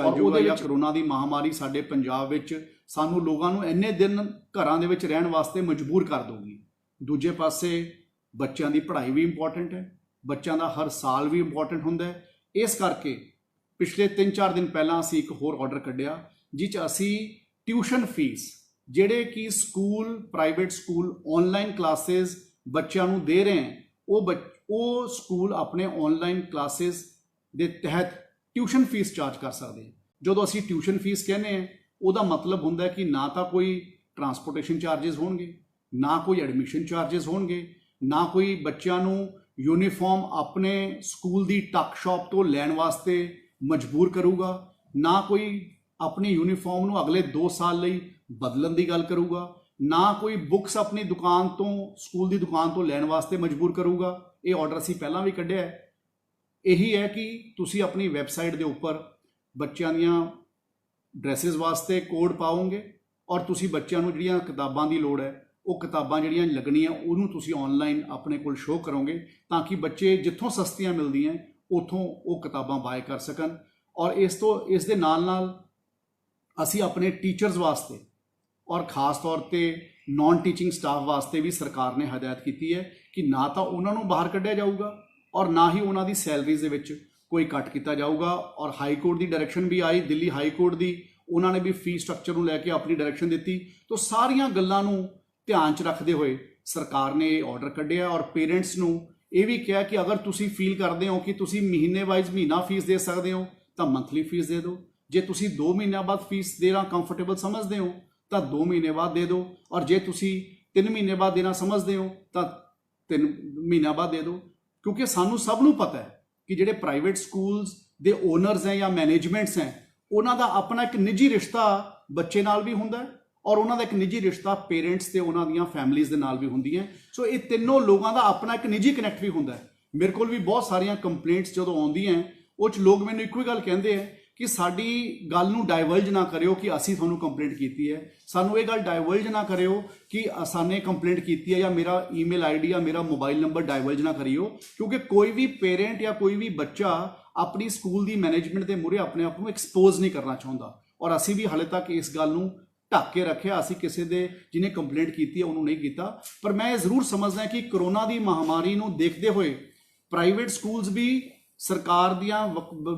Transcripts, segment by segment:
कलयुग है या कोरोना की महामारी साडे पंजाब विच सानू लोगों नूं इन्ने दिन घरां दे विच रहण वास्ते मजबूर कर दूगी। दूजे पासे बच्चों की पढ़ाई भी इंपॉर्टेंट है, बच्चों का हर साल भी इंपॉर्टेंट हुंदा है। इस करके पिछले 3-4 दिन पहला असी एक होर ऑर्डर कढ़िया जिस असी ट्यूशन फीस जिहड़े कि school private school online classes बच्चों नूं दे रहे हैं वो स्कूल अपने ऑनलाइन क्लासेस के तहत ट्यूशन फीस चार्ज कर सकते हैं। जो असी ट्यूशन फीस कहने हैं उसका मतलब हुंदा है कि ना तो कोई ट्रांसपोर्टेशन चार्जिज होणगे, ना कोई एडमिशन चार्जिज होणगे, ना कोई बच्चों नूं यूनीफॉर्म अपने स्कूल की टक शॉप तो लैण वास्ते मजबूर करूगा, ना कोई अपनी यूनीफॉर्म नूं अगले 2 साल लई बदलण की गल करूगा, ना कोई बुक्स अपनी दुकान तो स्कूल की दुकान तो लैण वास्ते मजबूर करूगा। ये ऑर्डर असी पहला भी कढ़िया है। यही है कि तुसी अपनी वैबसाइट के उपर बच्चों दियां ड्रैसिज वास्ते कोड पाओगे और तुसी बच्चों नूं जिहड़ियां किताबां की लोड़ है वो किताबां जिहड़ियां लगनियां उहनूं तुसी ऑनलाइन अपने कोल शो करोगे ताकि बच्चे जिथों सस्तियां मिलदियां उथों वो किताबां बाय कर सकन। और इस दे नाल नाल असी अपने टीचर्स वास्ते और खास तौर पर नॉन टीचिंग स्टाफ वास्ते भी सरकार ने हदायत की है कि ना तो उन्होंने बाहर कढ़िया जाऊगा और ना ही उन्होंने सैलरीज के कोई कट किया जाऊगा। और हाई कोर्ट की डायरैक्शन भी आई, दिल्ली हाई कोर्ट की, उन्होंने भी फी स्ट्रक्चर को लैके अपनी डायरैक्शन दी। तो सारिया गल्लां नूं ध्यान च रखते हुए सरकार ने ये ऑर्डर कढ़िया और पेरेंट्स नूं ये भी कहा कि अगर तुसी फील करते हो कि तुसी महीने वाइज महीना फीस दे सकते हो तो मंथली फीस दे दो, जे तुसी 2 महीनों बाद फीस देना कंफर्टेबल समझते हो तो 2 महीने बाद दे दो, और जे तुसी 3 महीने बाद देना समझते हो तो 3 महीनों बाद दे दो। क्योंकि सानू सब नूं पता है कि जिहड़े प्राइवेट स्कूल्स दे ओनर्स हैं या मैनेजमेंट्स हैं उन्हां दा अपना एक निजी रिश्ता बच्चे नाल भी हुंदा है और उन्हां दा एक निजी रिश्ता पेरेंट्स ते उन्हां दियां फैमिलीज़ दे नाल भी हुंदियां। सो ये तीनों लोगों का अपना एक निजी कनैक्ट भी हुंदा है। मेरे कोल भी बहुत सारियां कंप्लेंट्स जो आउंदियां उह लोग मैनूं इक्को ही गल कहंदे हैं कि साडी गल नूं डाइवर्ज ना करियो कि असी तुहानूं कंप्लेंट की है, सानूं ये गल डाइवर्ज ना करियो कि असाने कंप्लेंट की है या मेरा ईमेल आईडी या मेरा मोबाइल नंबर डाइवर्ज ना करियो। क्योंकि कोई भी पेरेंट या कोई भी बच्चा अपनी स्कूल की मैनेजमेंट के मूहरे अपने आप को एक्सपोज नहीं करना चाहता और असी भी हाले तक इस गल नूं ढक के रखे। असी किसी दे जिन्हें कंप्लेंट की है उन्होंने नहीं किया। पर मैं जरूर समझदा कि कोरोना की महामारी नूं देखते हुए प्राइवेट स्कूल्स भी सरकार दियां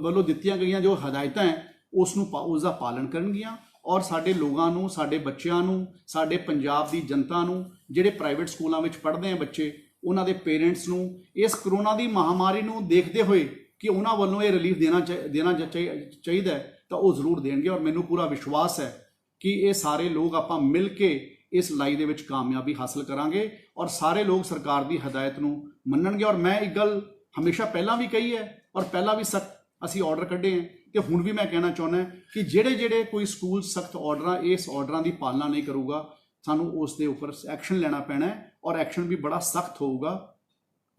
वल्लों दित्तियां गईयां जो हदायतां हैं उसका पालन करनगियां और साडे लोगों नूं, साडे बच्चों नूं, साडे पंजाब की जनता नूं जिहड़े प्राइवेट स्कूलों में पढ़ते हैं बच्चे उन्हां दे पेरेंट्स नूं इस कोरोना की महामारी नूं देखते हुए कि उन्हां वल्लों ये रिलीफ देना चाहिए तो वो जरूर देंगे। और मैनूं पूरा विश्वास है कि ये सारे लोग आपां मिल के इस लड़ाई दे विच कामयाबी हासिल करांगे और सारे लोग सरकार की हदायत नूं मन्नणगे। और मैं एक गल हमेशा पहला भी कही है और पहला भी सख्त असी ऑर्डर कढ़े हैं तो हुण भी मैं कहना चाहुंदा कि जिहड़े कोई स्कूल सख्त ऑर्डर इस ऑर्डर की पालना नहीं करूगा सानू उस दे उपर एक्शन लेना पैना है और एक्शन भी बड़ा सख्त होगा।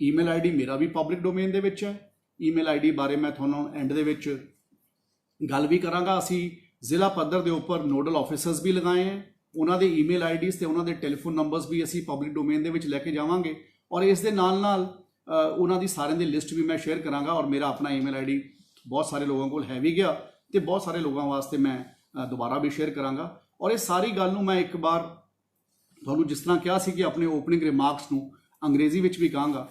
ईमेल आईडी मेरा भी पब्लिक डोमेन दे विच है। ईमेल आईडी बारे मैं तुहानूं एंड दे विच गल भी करांगा। असी जिला पद्धर के उपर नोडल ऑफिसर्स भी लगाए हैं, उन्होंने ईमेल आईडीज़ ते उन्होंने टेलीफोन नंबर्स भी असी पब्लिक डोमेन दे विच लैके जावांगे और इस दे नाल नाल उन्हों की सारे की लिस्ट भी मैं शेयर करांगा। और मेरा अपना ईमेल आईडी बहुत सारे लोगों को है भी गया तो बहुत सारे लोगों वास्ते मैं दोबारा भी शेयर करांगा। और इस सारी गल नूं मैं एक बार तुहानूं जिस तरह कहा सी कि अपने ओपनिंग रिमार्क्स नूं अंग्रेजी विच भी कहांगा।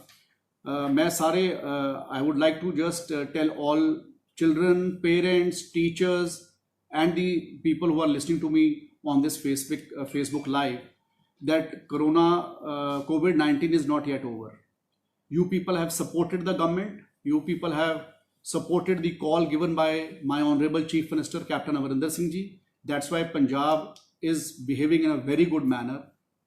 मैं सारे I would like to just tell all children, parents, teachers and the people who are listening to me on this Facebook live that COVID-19 is not yet over. You people have supported the government. You people have supported the call given by my Honorable Chief Minister Captain Amarinder Singh Ji. That's why Punjab is behaving in a very good manner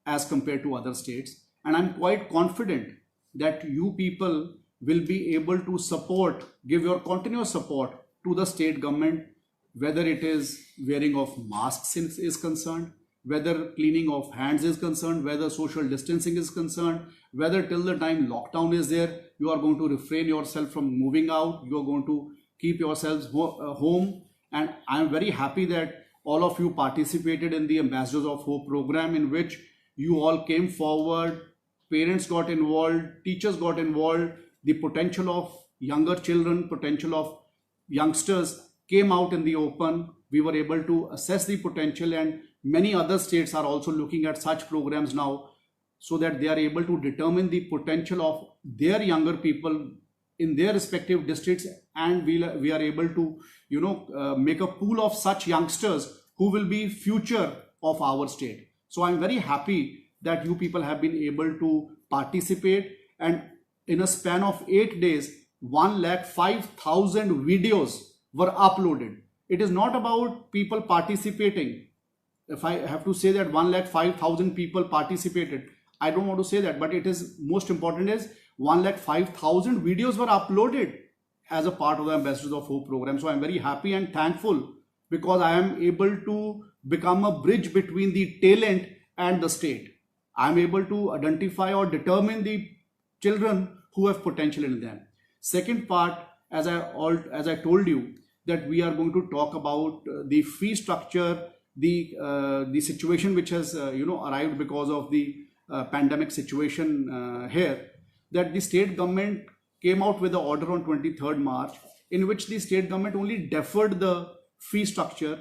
as compared to other states. And I'm quite confident that you people will be able to support, give your continuous support to the state government, whether it is wearing of masks is concerned, whether cleaning of hands is concerned, whether social distancing is concerned, whether till the time lockdown is there, you are going to refrain yourself from moving out, you are going to keep yourselves home. And I am very happy that all of you participated in the Ambassadors of Hope program, in which you all came forward, parents got involved, teachers got involved, the potential of younger children, potential of youngsters came out in the open. We were able to assess the potential, and many other states are also looking at such programs now, so that they are able to determine the potential of their younger people in their respective districts, and we are able to make a pool of such youngsters who will be future of our state. So I'm very happy that you people have been able to participate, and in a span of 8 days 1,05,000 videos were uploaded. It is not about people participating. If I have to say that 1,05,000 people participated, I don't want to say that, but it is most important is 1,05,000 videos were uploaded as a part of the Ambassadors of Hope program. So I'm very happy and thankful, because I am able to become a bridge between the talent and the state. I'm able to identify or determine the children who have potential in them. Second part, as I told you, that we are going to talk about the fee structure, the situation which has arrived because of the pandemic situation here, that the state government came out with an order on 23rd March, in which the state government only deferred the fee structure,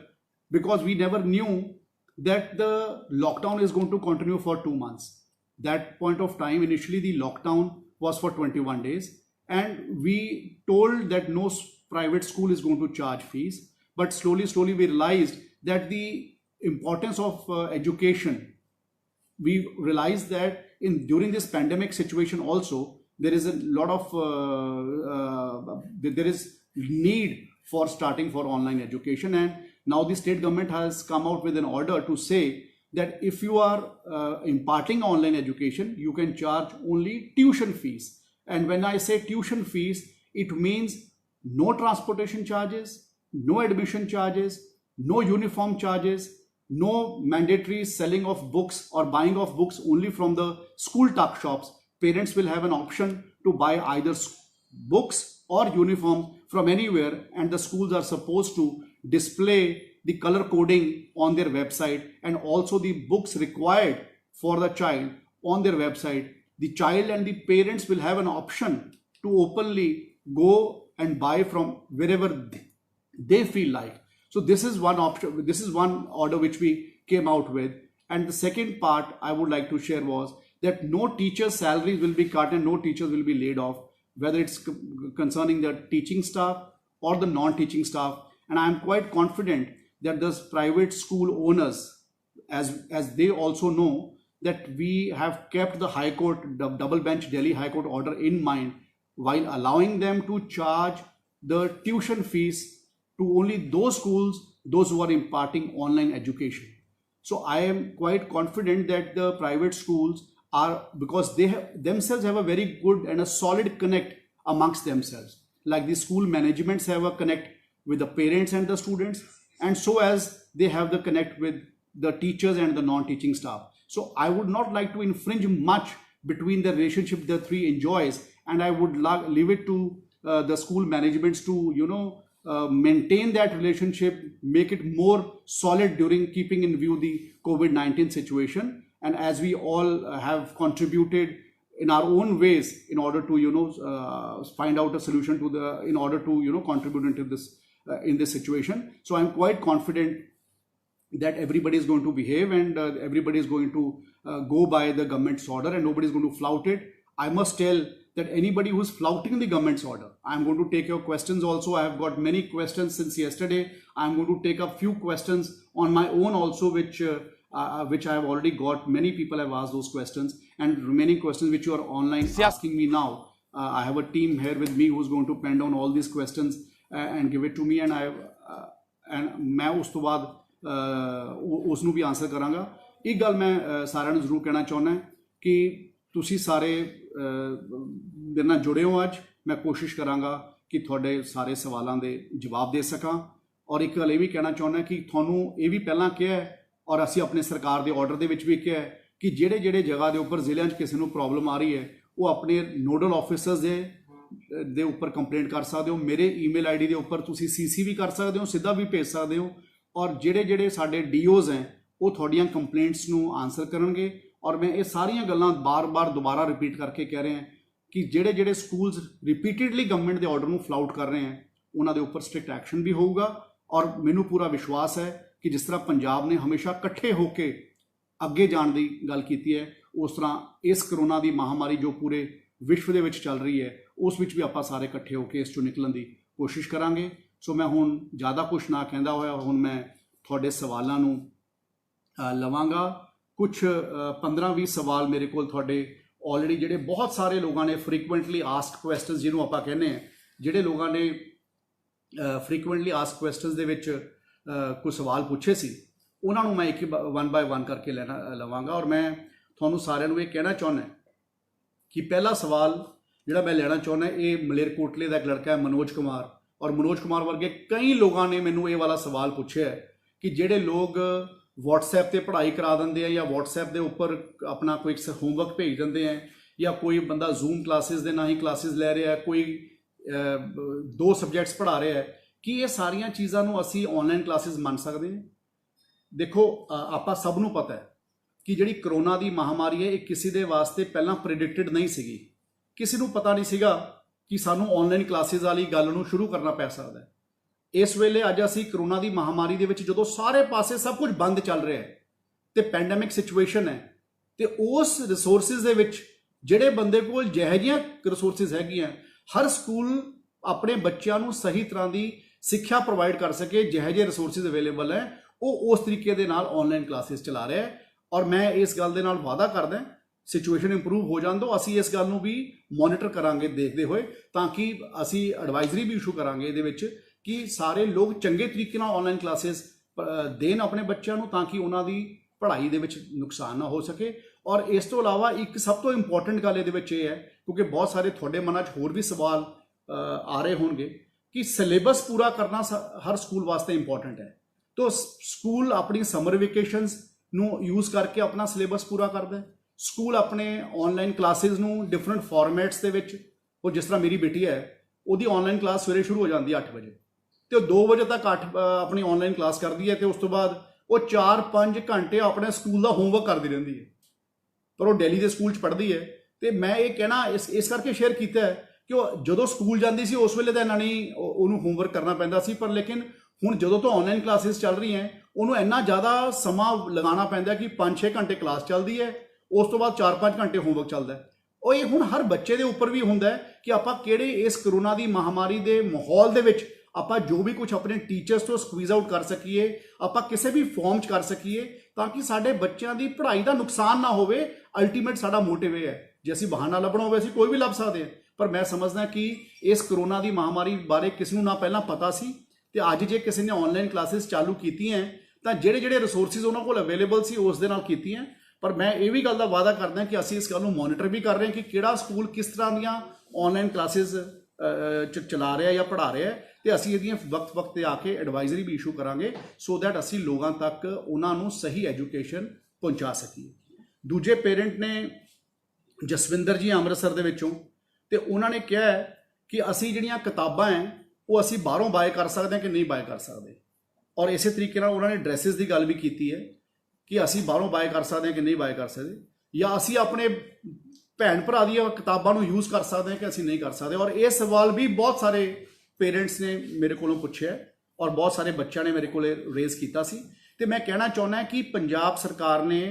because we never knew that the lockdown is going to continue for 2 months. That point of time, initially the lockdown was for 21 days, and we told that no private school is going to charge fees. But slowly we realized that the importance of education. We realized that during this pandemic situation also, there is a lot of there is need for starting for online education, and now the state government has come out with an order to say that if you are imparting online education, you can charge only tuition fees. And when I say tuition fees, it means no transportation charges, no admission charges, no uniform charges, no mandatory selling of books or buying of books only from the school tuck shops. Parents will have an option to buy either books or uniform from anywhere, and the schools are supposed to display the color coding on their website, and also the books required for the child on their website. The child and the parents will have an option to openly go and buy from wherever they feel like. So this is one option. This is one order which we came out with. And the second part I would like to share was that no teacher's salaries will be cut and no teachers will be laid off, whether it's concerning the teaching staff or the non-teaching staff. And I am quite confident that the private school owners, as they also know, that we have kept the High Court, the double bench Delhi High Court order in mind, while allowing them to charge the tuition fees to only those schools, those who are imparting online education. So I am quite confident that the private schools are, because they themselves have a very good and a solid connect amongst themselves. Like the school managements have a connect with the parents and the students, and so as they have the connect with the teachers and the non-teaching staff. So I would not like to infringe much between the relationship the three enjoys, and I would leave it to the school managements to maintain that relationship, make it more solid during keeping in view the COVID-19 situation. And as we all have contributed in our own ways in order to find out a solution to the, in order to contribute into this in this situation. So I'm quite confident that everybody is going to behave, and everybody is going to go by the government's order, and nobody is going to flout it. I must tell that anybody who is flouting the government's order, I'm going to take your questions also. I have got many questions since yesterday. I'm going to take a few questions on my own also, which I have already got. Many people have asked those questions, and remaining questions which you are online asking me now. I have a team here with me who's going to pen down all these questions and give it to me, and मैं उस तो बाद उसनू भी answer करांगा। एक गल मैं सारिਆਂ ਨੂੰ ਜ਼ਰੂਰ ਕਹਿਣਾ ਚਾਹੁੰਦਾ कि ਤੁਸੀਂ ਸਾਰੇ ਮੇਰੇ ਨਾਲ जुड़े हो। ਅੱਜ मैं कोशिश करांगा कि ਤੁਹਾਡੇ ਸਾਰੇ ਸਵਾਲਾਂ ਦੇ ਜਵਾਬ ਦੇ ਸਕਾਂ। ਔਰ ਇੱਕ ਗੱਲ ਇਹ ਵੀ ਕਹਿਣਾ ਚਾਹੁੰਦਾ कि ਤੁਹਾਨੂੰ ਇਹ ਵੀ ਪਹਿਲਾਂ ਕਿਹਾ ਔਰ ਅਸੀਂ ਆਪਣੇ ਸਰਕਾਰ ਦੇ ਆਰਡਰ ਦੇ ਵਿੱਚ ਵੀ ਕਿਹਾ ਕਿ ਜਿਹੜੇ ਜਗ੍ਹਾ ਦੇ ਉੱਪਰ ਜ਼ਿਲ੍ਹਿਆਂ 'ਚ ਕਿਸੇ ਨੂੰ ਪ੍ਰੋਬਲਮ ਆ ਰਹੀ ਹੈ ਉਹ ਆਪਣੇ ਨੋਡਲ ਆਫਿਸਰਸ ਦੇ ਉੱਪਰ ਕੰਪਲੇਂਟ ਕਰ ਸਕਦੇ ਹੋ। ਮੇਰੇ ਈਮੇਲ ਆਈਡੀ ਦੇ ਉੱਪਰ ਤੁਸੀਂ ਸੀਸੀ ਵੀ ਕਰ ਸਕਦੇ ਹੋ, ਸਿੱਧਾ ਵੀ ਭੇਜ ਸਕਦੇ ਹੋ। ਔਰ ਜਿਹੜੇ ਸਾਡੇ ਡੀਓਜ਼ ਹੈ ਉਹ ਤੁਹਾਡੀਆਂ ਕੰਪਲੇਂਟਸ ਨੂੰ ਆਨਸਰ ਕਰਨਗੇ। ਔਰ ਮੈਂ ਇਹ ਸਾਰੀਆਂ ਗੱਲਾਂ ਬਾਰ-ਬਾਰ ਦੁਬਾਰਾ ਰਿਪੀਟ ਕਰਕੇ ਕਹਿ ਰਿਹਾ ਕਿ ਜਿਹੜੇ ਸਕੂਲਸ ਰਿਪੀਟਡਲੀ ਗਵਰਨਮੈਂਟ ਦੇ ਆਰਡਰ ਨੂੰ ਫਲਾਊਟ ਕਰ ਰਹੇ ਹੈ ਉਹਨਾਂ ਦੇ ਉੱਪਰ ਸਟ੍ਰਿਕਟ ਐਕਸ਼ਨ ਵੀ ਹੋਊਗਾ। ਔਰ ਮੈਨੂੰ ਪੂਰਾ ਵਿਸ਼ਵਾਸ ਹੈ ਕਿ ਜਿਸ ਤਰ੍ਹਾਂ ਪੰਜਾਬ ਨੇ ਹਮੇਸ਼ਾ ਇਕੱਠੇ ਹੋ ਕੇ ਅੱਗੇ ਜਾਣ ਦੀ ਗੱਲ ਕੀਤੀ ਹੈ, ਉਸ ਤਰ੍ਹਾਂ ਇਸ ਕਰੋਨਾ ਦੀ ਮਹਾਮਾਰੀ ਜੋ ਪੂਰੇ ਵਿਸ਼ਵ ਦੇ ਵਿੱਚ ਚੱਲ ਰਹੀ ਹੈ, ਉਸ ਵਿੱਚ ਵੀ ਆਪਾਂ ਸਾਰੇ ਇਕੱਠੇ ਹੋ ਕੇ ਇਸ ਚੋਂ ਨਿਕਲਣ ਦੀ ਕੋਸ਼ਿਸ਼ ਕਰਾਂਗੇ। ਸੋ ਮੈਂ ਹੁਣ ਜ਼ਿਆਦਾ ਕੁਝ ਨਾ ਕਹਿੰਦਾ ਹੋਇਆ ਹੁਣ ਮੈਂ ਤੁਹਾਡੇ ਸਵਾਲਾਂ ਨੂੰ ਲਵਾਂਗਾ। ਕੁਝ 15-20 ਸਵਾਲ ਮੇਰੇ ਕੋਲ ਤੁਹਾਡੇ ਆਲਰੇਡੀ ਜਿਹੜੇ ਬਹੁਤ ਸਾਰੇ ਲੋਕਾਂ ਨੇ ਫ੍ਰੀਕੁਐਂਟਲੀ ਆਸਕਡ ਕੁਐਸਚਨਸ ਜਿਹਨੂੰ ਆਪਾਂ ਕਹਿੰਦੇ ਹਾਂ, ਜਿਹੜੇ ਲੋਕਾਂ ਨੇ ਫ੍ਰੀਕੁਐਂਟਲੀ ਆਸਕਡ ਕੁਐਸਚਨਸ ਦੇ ਵਿੱਚ ਕੁਝ ਸਵਾਲ ਪੁੱਛੇ ਸੀ, ਉਹਨਾਂ ਨੂੰ ਮੈਂ ਇੱਕ ਵਨ ਬਾਏ ਵਨ ਕਰਕੇ ਲਵਾਂਗਾ। ਔਰ ਮੈਂ ਤੁਹਾਨੂੰ ਸਾਰਿਆਂ ਨੂੰ ਇਹ ਕਹਿਣਾ ਚਾਹੁੰਦਾ ਕਿ ਪਹਿਲਾ ਸਵਾਲ ਜਿਹੜਾ ਮੈਂ ਲੈਣਾ ਚਾਹੁੰਦਾ ਇਹ ਮਲੇਰਕੋਟਲੇ ਦਾ ਇੱਕ ਲੜਕਾ ਹੈ ਮਨੋਜ ਕੁਮਾਰ। ਔਰ ਮਨੋਜ ਕੁਮਾਰ ਵਰਗੇ ਕਈ ਲੋਕਾਂ ਨੇ ਮੈਨੂੰ ਇਹ ਵਾਲਾ ਸਵਾਲ ਪੁੱਛਿਆ ਕਿ ਜਿਹੜੇ ਲੋਕ WhatsApp ਤੇ ਪੜ੍ਹਾਈ ਕਰਾ ਦਿੰਦੇ ਆ ਜਾਂ WhatsApp ਦੇ ਉੱਪਰ ਆਪਣਾ ਕੋਈ ਹੋਮਵਰਕ ਭੇਜ ਦਿੰਦੇ ਆ, ਜਾਂ ਕੋਈ ਬੰਦਾ Zoom ਕਲਾਸਿਸ ਦੇ ਨਾਲ ਹੀ ਕਲਾਸਿਸ ਲੈ ਰਿਹਾ, ਕੋਈ 2 ਸਬਜੈਕਟਸ ਪੜ੍ਹਾ ਰਿਹਾ ਹੈ, ਕਿ ਇਹ ਸਾਰੀਆਂ ਚੀਜ਼ਾਂ ਨੂੰ ਅਸੀਂ ਆਨਲਾਈਨ ਕਲਾਸਿਸ ਮੰਨ ਸਕਦੇ ਹਾਂ? ਦੇਖੋ, ਆਪਾਂ ਸਭ ਨੂੰ ਪਤਾ ਹੈ ਕਿ ਜਿਹੜੀ ਕਰੋਨਾ ਦੀ ਮਹਾਮਾਰੀ ਹੈ ਇਹ ਕਿਸੇ ਦੇ ਵਾਸਤੇ ਪਹਿਲਾਂ ਪ੍ਰੀਡਿਕਟਡ ਨਹੀਂ ਸੀਗੀ। ਕਿਸੇ ਨੂੰ ਪਤਾ ਨਹੀਂ ਸੀਗਾ ਕਿ ਸਾਨੂੰ ਆਨਲਾਈਨ ਕਲਾਸਿਸ ਵਾਲੀ ਗੱਲ ਨੂੰ ਸ਼ੁਰੂ ਕਰਨਾ ਪੈ ਸਕਦਾ ਹੈ। ਇਸ ਵੇਲੇ ਅੱਜ ਅਸੀਂ ਕਰੋਨਾ ਦੀ ਮਹਾਮਾਰੀ ਦੇ ਵਿੱਚ ਜਦੋਂ ਸਾਰੇ ਪਾਸੇ ਸਭ ਕੁਝ ਬੰਦ ਚੱਲ ਰਿਹਾ ਹੈ ਤੇ ਪੈਂਡੈਮਿਕ ਸਿਚੁਏਸ਼ਨ ਹੈ, ਤੇ ਉਸ ਰਿਸੋਰਸਿਸ ਦੇ ਵਿੱਚ ਜਿਹੜੇ ਬੰਦੇ ਕੋਲ ਜਿਹੋ ਜਿਹੀਆਂ ਰਿਸੋਰਸਿਸ ਹੈਗੀਆਂ, ਹਰ ਸਕੂਲ ਆਪਣੇ ਬੱਚਿਆਂ ਨੂੰ ਸਹੀ ਤਰ੍ਹਾਂ ਦੀ ਸਿੱਖਿਆ ਪ੍ਰੋਵਾਈਡ ਕਰ ਸਕੇ, ਜਿਹੋ ਜਿਹੇ ਰਿਸੋਰਸਿਸ ਅਵੇਲੇਬਲ ਹੈ ਉਹ ਉਸ ਤਰੀਕੇ ਦੇ ਨਾਲ ਆਨਲਾਈਨ ਕਲਾਸਿਸ ਚਲਾ ਰਿਹਾ ਹੈ। ਔਰ ਮੈਂ ਇਸ ਗੱਲ ਦੇ ਨਾਲ ਵਾਅਦਾ ਕਰਦਾ, ਸਿਚੁਏਸ਼ਨ ਇੰਪਰੂਵ ਹੋ ਜਾਣ ਤੋਂ ਅਸੀਂ ਇਸ ਗੱਲ ਨੂੰ ਵੀ ਮੋਨੀਟਰ ਕਰਾਂਗੇ ਦੇਖਦੇ ਹੋਏ, ਤਾਂ ਕਿ ਅਸੀਂ ਐਡਵਾਈਜ਼ਰੀ ਵੀ ਇਸ਼ੂ ਕਰਾਂਗੇ ਇਹਦੇ ਵਿੱਚ ਕਿ ਸਾਰੇ ਲੋਕ ਚੰਗੇ ਤਰੀਕੇ ਨਾਲ ਆਨਲਾਈਨ ਕਲਾਸਿਸ ਦੇਣ ਆਪਣੇ ਬੱਚਿਆਂ ਨੂੰ, ਤਾਂ ਕਿ ਉਹਨਾਂ ਦੀ ਪੜ੍ਹਾਈ ਦੇ ਵਿੱਚ ਨੁਕਸਾਨ ਨਾ ਹੋ ਸਕੇ। ਔਰ ਇਸ ਤੋਂ ਇਲਾਵਾ ਇੱਕ ਸਭ ਤੋਂ ਇੰਪੋਰਟੈਂਟ ਗੱਲ ਇਹਦੇ ਵਿੱਚ ਇਹ ਹੈ, ਕਿਉਂਕਿ ਬਹੁਤ ਸਾਰੇ ਤੁਹਾਡੇ ਮਨਾਂ 'ਚ ਹੋਰ ਵੀ ਸਵਾਲ ਆ ਰਹੇ ਹੋਣਗੇ ਕਿ ਸਿਲੇਬਸ ਪੂਰਾ ਕਰਨਾ ਹਰ ਸਕੂਲ ਵਾਸਤੇ ਇੰਪੋਰਟੈਂਟ ਹੈ। ਤਾਂ ਸਕੂਲ ਆਪਣੀ ਸਮਰ ਵੇਕੇਸ਼ਨਸ ਨੂੰ ਯੂਜ਼ ਕਰਕੇ ਆਪਣਾ ਸਿਲੇਬਸ ਪੂਰਾ ਕਰਦਾ ਹੈ। ਸਕੂਲ ਆਪਣੇ ਆਨਲਾਈਨ ਕਲਾਸਿਸ ਨੂੰ ਡਿਫਰੈਂਟ ਫਾਰਮੈਟਸ ਦੇ ਵਿੱਚ, ਉਹ ਜਿਸ ਤਰ੍ਹਾਂ ਮੇਰੀ ਬੇਟੀ ਹੈ ਉਹਦੀ ਆਨਲਾਈਨ ਕਲਾਸ ਸਵੇਰੇ ਸ਼ੁਰੂ ਹੋ ਜਾਂਦੀ ਹੈ 8 ਵਜੇ, ਤੇ ਉਹ 2 ਵਜੇ ਤੱਕ ਆਪਣੀ ਆਨਲਾਈਨ ਕਲਾਸ ਕਰਦੀ ਹੈ, ਤੇ ਉਸ ਤੋਂ ਬਾਅਦ ਉਹ 4-5 ਘੰਟੇ ਆਪਣੇ ਸਕੂਲ ਦਾ ਹੋਮਵਰਕ ਕਰਦੀ ਰਹਿੰਦੀ ਹੈ। ਪਰ ਉਹ ਦਿੱਲੀ ਦੇ ਸਕੂਲ 'ਚ ਪੜ੍ਹਦੀ ਹੈ। ਤੇ ਮੈਂ ਇਹ ਕਹਿਣਾ ਇਸ ਕਰਕੇ ਸ਼ੇਅਰ ਕੀਤਾ ਹੈ ਕਿ ਉਹ ਜਦੋਂ ਸਕੂਲ ਜਾਂਦੀ ਸੀ ਉਸ ਵੇਲੇ ਤਾਂ ਇੰਨਾ ਨਹੀਂ ਉਹਨੂੰ ਹੋਮਵਰਕ ਕਰਨਾ ਪੈਂਦਾ ਸੀ, ਪਰ ਲੇਕਿਨ ਹੁਣ ਜਦੋਂ ਤੋਂ ਆਨਲਾਈਨ ਕਲਾਸਿਸ ਚੱਲ ਰਹੀਆਂ ਉਹਨੂੰ ਇੰਨਾ ਜ਼ਿਆਦਾ ਸਮਾਂ ਲਗਾਉਣਾ ਪੈਂਦਾ ਕਿ 5-6 ਘੰਟੇ ਕਲਾਸ ਚੱਲਦੀ ਹੈ, ਉਸ ਤੋਂ ਬਾਅਦ 4-5 ਘੰਟੇ ਹੋਮਵਰਕ ਚੱਲਦਾ। ਉਹ ਇਹ ਹੁਣ ਹਰ ਬੱਚੇ ਦੇ ਉੱਪਰ ਵੀ ਹੁੰਦਾ ਹੈ ਕਿ ਆਪਾਂ ਕਿਹੜੇ ਇਸ ਕਰੋਨਾ ਦੀ ਮਹਾਮਾਰੀ ਦੇ ਮਾਹੌਲ ਦੇ ਵਿੱਚ ਆਪਾਂ ਜੋ ਵੀ ਕੁਝ ਆਪਣੇ ਟੀਚਰਸ ਤੋਂ ਸਕਵੀਜ਼ ਆਊਟ ਕਰ ਸਕੀਏ, ਆਪਾਂ ਕਿਸੇ ਵੀ ਫਾਰਮ 'ਚ ਕਰ ਸਕੀਏ, ਤਾਂ ਕਿ ਸਾਡੇ ਬੱਚਿਆਂ ਦੀ ਪੜ੍ਹਾਈ ਦਾ ਨੁਕਸਾਨ ਨਾ ਹੋਵੇ। ਅਲਟੀਮੇਟ ਸਾਡਾ ਮੋਟਿਵ ਇਹ ਹੈ। ਜੇ ਅਸੀਂ ਬਹਾਨਾ ਲੱਭਣਾ ਹੋਵੇ ਅਸੀਂ ਕੋਈ ਵੀ ਲੱਭ ਸਕਦੇ ਹਾਂ, ਪਰ ਮੈਂ ਸਮਝਦਾ ਕਿ ਇਸ ਕਰੋਨਾ ਦੀ ਮਹਾਮਾਰੀ ਬਾਰੇ ਕਿਸੇ ਨੂੰ ਨਾ ਪਹਿਲਾਂ ਪਤਾ ਸੀ, ਤੇ ਅੱਜ ਜੇ ਕਿਸੇ ਨੇ ਆਨਲਾਈਨ ਕਲਾਸਿਸ ਚਾਲੂ ਕੀਤੀਆਂ ਤਾਂ ਜਿਹੜੇ ਰਿਸੋਰਸਿਸ ਉਹਨਾਂ ਕੋਲ ਅਵੇਲੇਬਲ ਸੀ ਉਸ ਦੇ ਨਾਲ ਕੀਤੀਆਂ। ਪਰ ਮੈਂ ਇਹ ਵੀ ਗੱਲ ਦਾ ਵਾਅਦਾ ਕਰਦਾ ਕਿ ਅਸੀਂ ਇਸ ਗੱਲ ਨੂੰ ਮੋਨੀਟਰ ਵੀ ਕਰ ਰਹੇ ਹਾਂ ਕਿ ਕਿਹੜਾ ਸਕੂਲ ਕਿਸ ਤਰ੍ਹਾਂ ਦੀਆਂ ਆਨਲਾਈਨ ਕਲਾਸਿਸ ਚਲਾ ਰਿਹਾ ਜਾਂ ਪੜ੍ਹਾ ਰਿਹਾ, ਤੇ ਅਸੀਂ ਇਹਦੀਆਂ ਵਕਤ ਤੇ ਆ ਕੇ ਐਡਵਾਈਜ਼ਰੀ ਵੀ ਇਸ਼ੂ ਕਰਾਂਗੇ, ਸੋ ਦੈਟ ਅਸੀਂ ਲੋਕਾਂ ਤੱਕ ਉਹਨਾਂ ਨੂੰ ਸਹੀ ਐਜੂਕੇਸ਼ਨ ਪਹੁੰਚਾ ਸਕੀਏ। ਦੂਜੇ ਪੇਰੈਂਟ ਨੇ ਜਸਵਿੰਦਰ ਜੀ ਅੰਮ੍ਰਿਤਸਰ ਦੇ ਵਿੱਚੋਂ, ਤੇ ਉਹਨਾਂ ਨੇ ਕਿਹਾ ਕਿ ਅਸੀਂ ਜਿਹੜੀਆਂ ਕਿਤਾਬਾਂ ਹੈ ਉਹ ਅਸੀਂ ਬਾਹਰੋਂ ਬਾਏ ਕਰ ਸਕਦੇ ਹਾਂ ਕਿ ਨਹੀਂ ਬਾਏ ਕਰ ਸਕਦੇ। ਔਰ ਇਸੇ ਤਰੀਕੇ ਨਾਲ ਉਹਨਾਂ ਨੇ ਡਰੈਸਿਸ ਦੀ ਗੱਲ ਵੀ ਕੀਤੀ ਹੈ ਕਿ ਅਸੀਂ ਬਾਹਰੋਂ ਬਾਏ ਕਰ ਸਕਦੇ ਹਾਂ ਕਿ ਨਹੀਂ ਬਾਏ ਕਰ ਸਕਦੇ, ਜਾਂ ਅਸੀਂ ਆਪਣੇ ਭੈਣ ਭਰਾ ਦੀਆਂ ਕਿਤਾਬਾਂ ਨੂੰ ਯੂਜ਼ ਕਰ ਸਕਦੇ ਹਾਂ ਕਿ ਅਸੀਂ ਨਹੀਂ ਕਰ ਸਕਦੇ। ਔਰ ਇਹ ਸਵਾਲ ਵੀ ਬਹੁਤ ਸਾਰੇ ਪੇਰੈਂਟਸ ਨੇ ਮੇਰੇ ਕੋਲੋਂ ਪੁੱਛਿਆ ਔਰ ਬਹੁਤ ਸਾਰੇ ਬੱਚਿਆਂ ਨੇ ਮੇਰੇ ਕੋਲ ਰੇਜ਼ ਕੀਤਾ ਸੀ। ਤੇ ਮੈਂ ਕਹਿਣਾ ਚਾਹੁੰਦਾ ਕਿ ਪੰਜਾਬ ਸਰਕਾਰ ਨੇ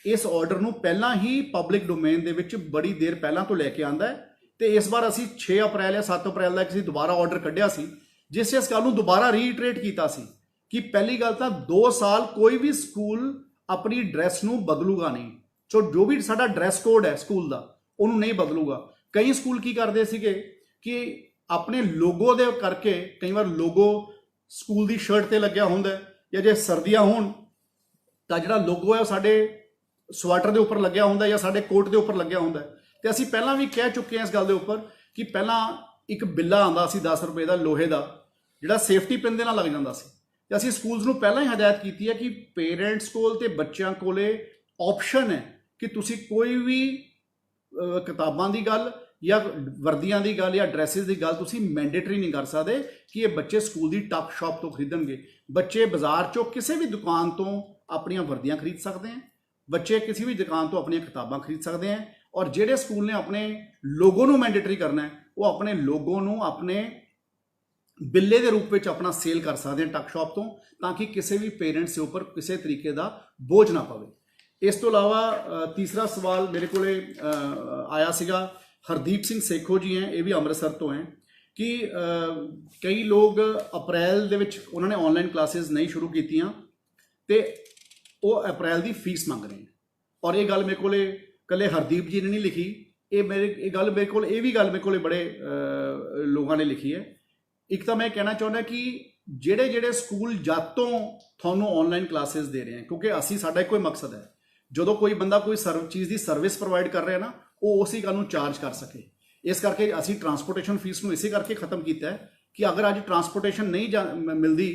ਇਸ ਆਰਡਰ ਨੂੰ ਪਹਿਲਾਂ ਹੀ ਪਬਲਿਕ ਡੋਮੇਨ ਦੇ ਵਿੱਚ ਬੜੀ ਦੇਰ ਪਹਿਲਾਂ ਤੋਂ ਲੈ ਕੇ ਆਂਦਾ ਹੈ, ਤੇ ਇਸ ਵਾਰ ਅਸੀਂ 6 ਅਪ੍ਰੈਲ ਜਾਂ 7 ਅਪ੍ਰੈਲ ਦਾ ਕਿਸੇ ਦੁਬਾਰਾ ਆਰਡਰ ਕੱਢਿਆ ਸੀ, ਜਿਸ ਇਸ ਗੱਲ ਨੂੰ ਦੁਬਾਰਾ ਰੀਇਟਰੇਟ ਕੀਤਾ ਸੀ ਕਿ ਪਹਿਲੀ ਗੱਲ ਤਾਂ 2 ਸਾਲ ਕੋਈ ਵੀ ਸਕੂਲ ਆਪਣੀ ਡਰੈਸ ਨੂੰ ਬਦਲੂਗਾ ਨਹੀਂ। ਸੋ ਜੋ ਵੀ ਸਾਡਾ ਡਰੈਸ ਕੋਡ ਹੈ ਸਕੂਲ ਦਾ ਉਹਨੂੰ ਨਹੀਂ ਬਦਲੂਗਾ। ਕਈ ਸਕੂਲ ਕੀ ਕਰਦੇ ਸੀਗੇ ਕਿ ਆਪਣੇ ਲੋਗੋ ਦੇ ਕਰਕੇ, ਕਈ ਵਾਰ ਲੋਗੋ ਸਕੂਲ ਦੀ ਸ਼ਰਟ ਤੇ ਲੱਗਿਆ ਹੁੰਦਾ, ਜਾਂ ਜੇ ਸਰਦੀਆਂ ਹੋਣ ਤਾਂ ਜਿਹੜਾ ਲੋਗੋ ਹੈ ਉਹ ਸਾਡੇ ਸਵੈਟਰ ਦੇ ਉੱਪਰ ਲੱਗਿਆ ਹੁੰਦਾ ਜਾਂ ਸਾਡੇ ਕੋਟ ਦੇ ਉੱਪਰ ਲੱਗਿਆ ਹੁੰਦਾ। ਤੇ ਅਸੀਂ ਪਹਿਲਾਂ ਵੀ ਕਹਿ ਚੁੱਕੇ ਹਾਂ ਇਸ ਗੱਲ ਦੇ ਉੱਪਰ ਕਿ ਪਹਿਲਾਂ ਇੱਕ ਬਿੱਲਾ ਆਉਂਦਾ ਸੀ 10 ਰੁਪਏ ਦਾ ਲੋਹੇ ਦਾ, ਜਿਹੜਾ ਸੇਫਟੀ ਪਿੰਨ ਦੇ ਨਾਲ ਲੱਗ ਜਾਂਦਾ ਸੀ। ਤੇ ਅਸੀਂ ਸਕੂਲਸ ਨੂੰ ਪਹਿਲਾਂ ਹੀ ਹਦਾਇਤ ਕੀਤੀ ਹੈ ਕਿ ਪੇਰੈਂਟਸ ਕੋਲ ਤੇ ਬੱਚਿਆਂ ਕੋਲੇ ਆਪਸ਼ਨ ਹੈ ਕਿ ਤੁਸੀਂ ਕੋਈ ਵੀ ਕਿਤਾਬਾਂ ਦੀ ਗੱਲ ਜਾਂ ਵਰਦੀਆਂ ਦੀ ਗੱਲ ਜਾਂ ਡਰੈਸਿਸ ਦੀ ਗੱਲ ਤੁਸੀਂ ਮੈਂਡੇਟਰੀ ਨਹੀਂ ਕਰ ਸਕਦੇ ਕਿ ਇਹ ਬੱਚੇ ਸਕੂਲ ਦੀ ਟਾਪ ਸ਼ਾਪ ਤੋਂ ਖਰੀਦਣਗੇ। ਬੱਚੇ ਬਾਜ਼ਾਰ 'ਚੋਂ ਕਿਸੇ ਵੀ ਦੁਕਾਨ ਤੋਂ ਆਪਣੀਆਂ ਵਰਦੀਆਂ ਖਰੀਦ ਸਕਦੇ हैं, ਬੱਚੇ ਕਿਸੇ ਵੀ ਦੁਕਾਨ ਤੋਂ ਆਪਣੀਆਂ ਕਿਤਾਬਾਂ ਖਰੀਦ ਸਕਦੇ हैं। ਔਰ ਜਿਹੜੇ ਸਕੂਲ ਨੇ ਆਪਣੇ ਲੋਗੋ ਨੂੰ ਮੈਂਡੇਟਰੀ ਕਰਨਾ ਹੈ ਉਹ ਆਪਣੇ ਲੋਗੋ ਨੂੰ ਆਪਣੇ ਬਿੱਲੇ ਦੇ ਰੂਪ ਵਿੱਚ ਆਪਣਾ ਸੇਲ ਕਰ ਸਕਦੇ ਹਾਂ ਟੱਕ ਸ਼ਾਪ ਤੋਂ, ਤਾਂ ਕਿ ਕਿਸੇ ਵੀ ਪੇਰੈਂਟਸ ਦੇ ਉੱਪਰ ਕਿਸੇ ਤਰੀਕੇ ਦਾ ਬੋਝ ਨਾ ਪਵੇ। ਇਸ ਤੋਂ ਇਲਾਵਾ ਤੀਸਰਾ ਸਵਾਲ ਮੇਰੇ ਕੋਲੇ ਆਇਆ ਸੀਗਾ, ਹਰਦੀਪ ਸਿੰਘ ਸੇਖੋ ਜੀ ਹੈ, ਇਹ ਵੀ ਅੰਮ੍ਰਿਤਸਰ ਤੋਂ ਹੈ, ਕਿ ਕਈ ਲੋਕ ਅਪ੍ਰੈਲ ਦੇ ਵਿੱਚ ਉਹਨਾਂ ਨੇ ਆਨਲਾਈਨ ਕਲਾਸਿਸ ਨਹੀਂ ਸ਼ੁਰੂ ਕੀਤੀਆਂ ਤੇ ਉਹ ਅਪ੍ਰੈਲ ਦੀ ਫੀਸ ਮੰਗ ਰਹੇ ਨੇ। ਔਰ ਇਹ ਗੱਲ ਮੇਰੇ ਕੋਲੇ ਇਕੱਲੇ ਹਰਦੀਪ ਜੀ ਨੇ ਨਹੀਂ ਲਿਖੀ, ਇਹ ਗੱਲ ਮੇਰੇ ਕੋਲੇ ਬੜੇ ਲੋਕਾਂ ਨੇ ਲਿਖੀ ਹੈ। ਇੱਕ ਤਾਂ ਮੈਂ ਕਹਿਣਾ ਚਾਹੁੰਦਾ ਕਿ ਜਿਹੜੇ ਸਕੂਲ ਜਦ ਤੋਂ ਤੁਹਾਨੂੰ ਆਨਲਾਈਨ ਕਲਾਸਿਸ ਦੇ ਰਹੇ ਹਨ, ਕਿਉਂਕਿ ਸਾਡਾ ਇੱਕੋ ਹੀ ਮਕਸਦ ਹੈ, ਜਦੋਂ ਕੋਈ ਬੰਦਾ ਕੋਈ ਚੀਜ਼ ਦੀ ਸਰਵਿਸ ਪ੍ਰੋਵਾਈਡ ਕਰ ਰਿਹਾ ਨਾ, ਉਹ ਉਸੇ ਗੱਲ ਨੂੰ ਚਾਰਜ ਕਰ ਸਕੇ। ਇਸ ਕਰਕੇ ਅਸੀਂ ਟਰਾਂਸਪੋਰਟੇਸ਼ਨ ਫੀਸ ਨੂੰ ਇਸੇ ਕਰਕੇ ਖਤਮ ਕੀਤਾ ਹੈ ਕਿ ਅਗਰ ਅੱਜ ਟਰਾਂਸਪੋਰਟੇਸ਼ਨ ਨਹੀਂ ਮਿਲਦੀ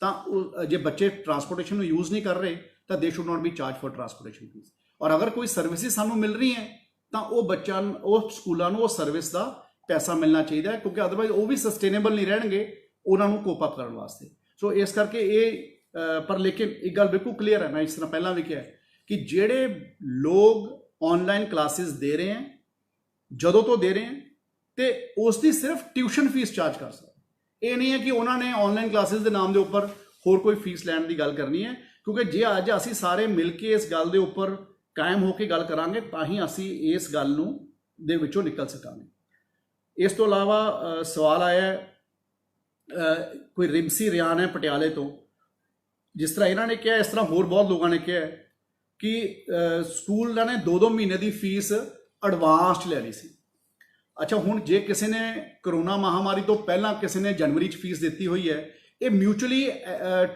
ਤਾਂ ਜੇ ਬੱਚੇ ਟਰਾਂਸਪੋਰਟੇਸ਼ਨ ਨੂੰ ਯੂਜ਼ ਨਹੀਂ ਕਰ ਰਹੇ ਤਾਂ they should not be charge for transportation fee. ਔਰ ਅਗਰ ਕੋਈ ਸਰਵਿਸਿਜ਼ ਸਾਨੂੰ ਮਿਲ ਰਹੀ ਹੈ ਤਾਂ ਉਹ ਸਕੂਲਾਂ ਨੂੰ ਉਹ ਸਰਵਿਸ ਦਾ ਪੈਸਾ ਮਿਲਣਾ ਚਾਹੀਦਾ ਹੈ, ਕਿਉਂਕਿ ਅਦਰਵਾਈਜ਼ ਉਹ ਵੀ ਸਸਟੇਨੇਬਲ ਨਹੀਂ ਰਹਿਣਗੇ ਉਹਨਾਂ ਨੂੰ ਕੋਪ ਅਪ ਕਰਨ ਵਾਸਤੇ। ਸੋ ਇਸ ਕਰਕੇ ਇਹ ਪਰ ਲੇਕਿਨ ਇੱਕ ਗੱਲ ਬਿਲਕੁਲ ਕਲੀਅਰ ਹੈ, ਮੈਂ ਇਸ ਤਰ੍ਹਾਂ ਪਹਿਲਾਂ ਵੀ ਕਿਹਾ ਕਿ ਜਿਹੜੇ ਲੋਕ ਆਨਲਾਈਨ ਕਲਾਸਿਸ ਦੇ ਰਹੇ ਹੈ, ਜਦੋਂ ਤੋਂ ਦੇ ਰਹੇ ਹੈ, ਤੇ ਉਸ ਦੀ ਸਿਰਫ ਟਿਊਸ਼ਨ ਫੀਸ ਚਾਰਜ ਕਰ ਸਕਦੇ। ਇਹ ਨਹੀਂ ਹੈ ਕਿ ਉਹਨਾਂ ਨੇ ਆਨਲਾਈਨ ਕਲਾਸਿਸ ਦੇ ਨਾਮ ਦੇ ਉੱਪਰ ਹੋਰ ਕੋਈ ਫੀਸ ਲੈਣ ਦੀ ਗੱਲ ਕਰਨੀ ਹੈ, ਕਿਉਂਕਿ ਜੇ ਅੱਜ ਅਸੀਂ ਸਾਰੇ ਮਿਲ ਕੇ ਇਸ ਗੱਲ ਦੇ ਉੱਪਰ ਕਾਇਮ ਹੋ ਕੇ ਗੱਲ ਕਰਾਂਗੇ ਤਾਂ ਹੀ ਅਸੀਂ ਇਸ ਗੱਲ ਨੂੰ ਦੇ ਵਿੱਚੋਂ ਨਿਕਲ ਸਕਾਂਗੇ। ਇਸ ਤੋਂ ਇਲਾਵਾ ਸਵਾਲ ਆਇਆ ਕੋਈ ਰਿਮਸੀ ਰਿਆਨ ਹੈ ਪਟਿਆਲੇ ਤੋਂ, ਜਿਸ ਤਰ੍ਹਾਂ ਇਹਨਾਂ ਨੇ ਕਿਹਾ, ਇਸ ਤਰ੍ਹਾਂ ਹੋਰ ਬਹੁਤ ਲੋਕਾਂ ਨੇ ਕਿਹਾ ਕਿ ਸਕੂਲਾਂ ਨੇ 2-2 ਮਹੀਨੇ ਦੀ ਫੀਸ ਐਡਵਾਂਸ 'ਚ ਲੈ ਲਈ ਸੀ। ਅੱਛਾ, ਹੁਣ ਜੇ ਕਿਸੇ ਨੇ ਕਰੋਨਾ ਮਹਾਮਾਰੀ ਤੋਂ ਪਹਿਲਾਂ ਕਿਸੇ ਨੇ ਜਨਵਰੀ 'ਚ ਫੀਸ ਦਿੱਤੀ ਹੋਈ ਹੈ, ਇਹ ਮਿਊਚੁਅਲੀ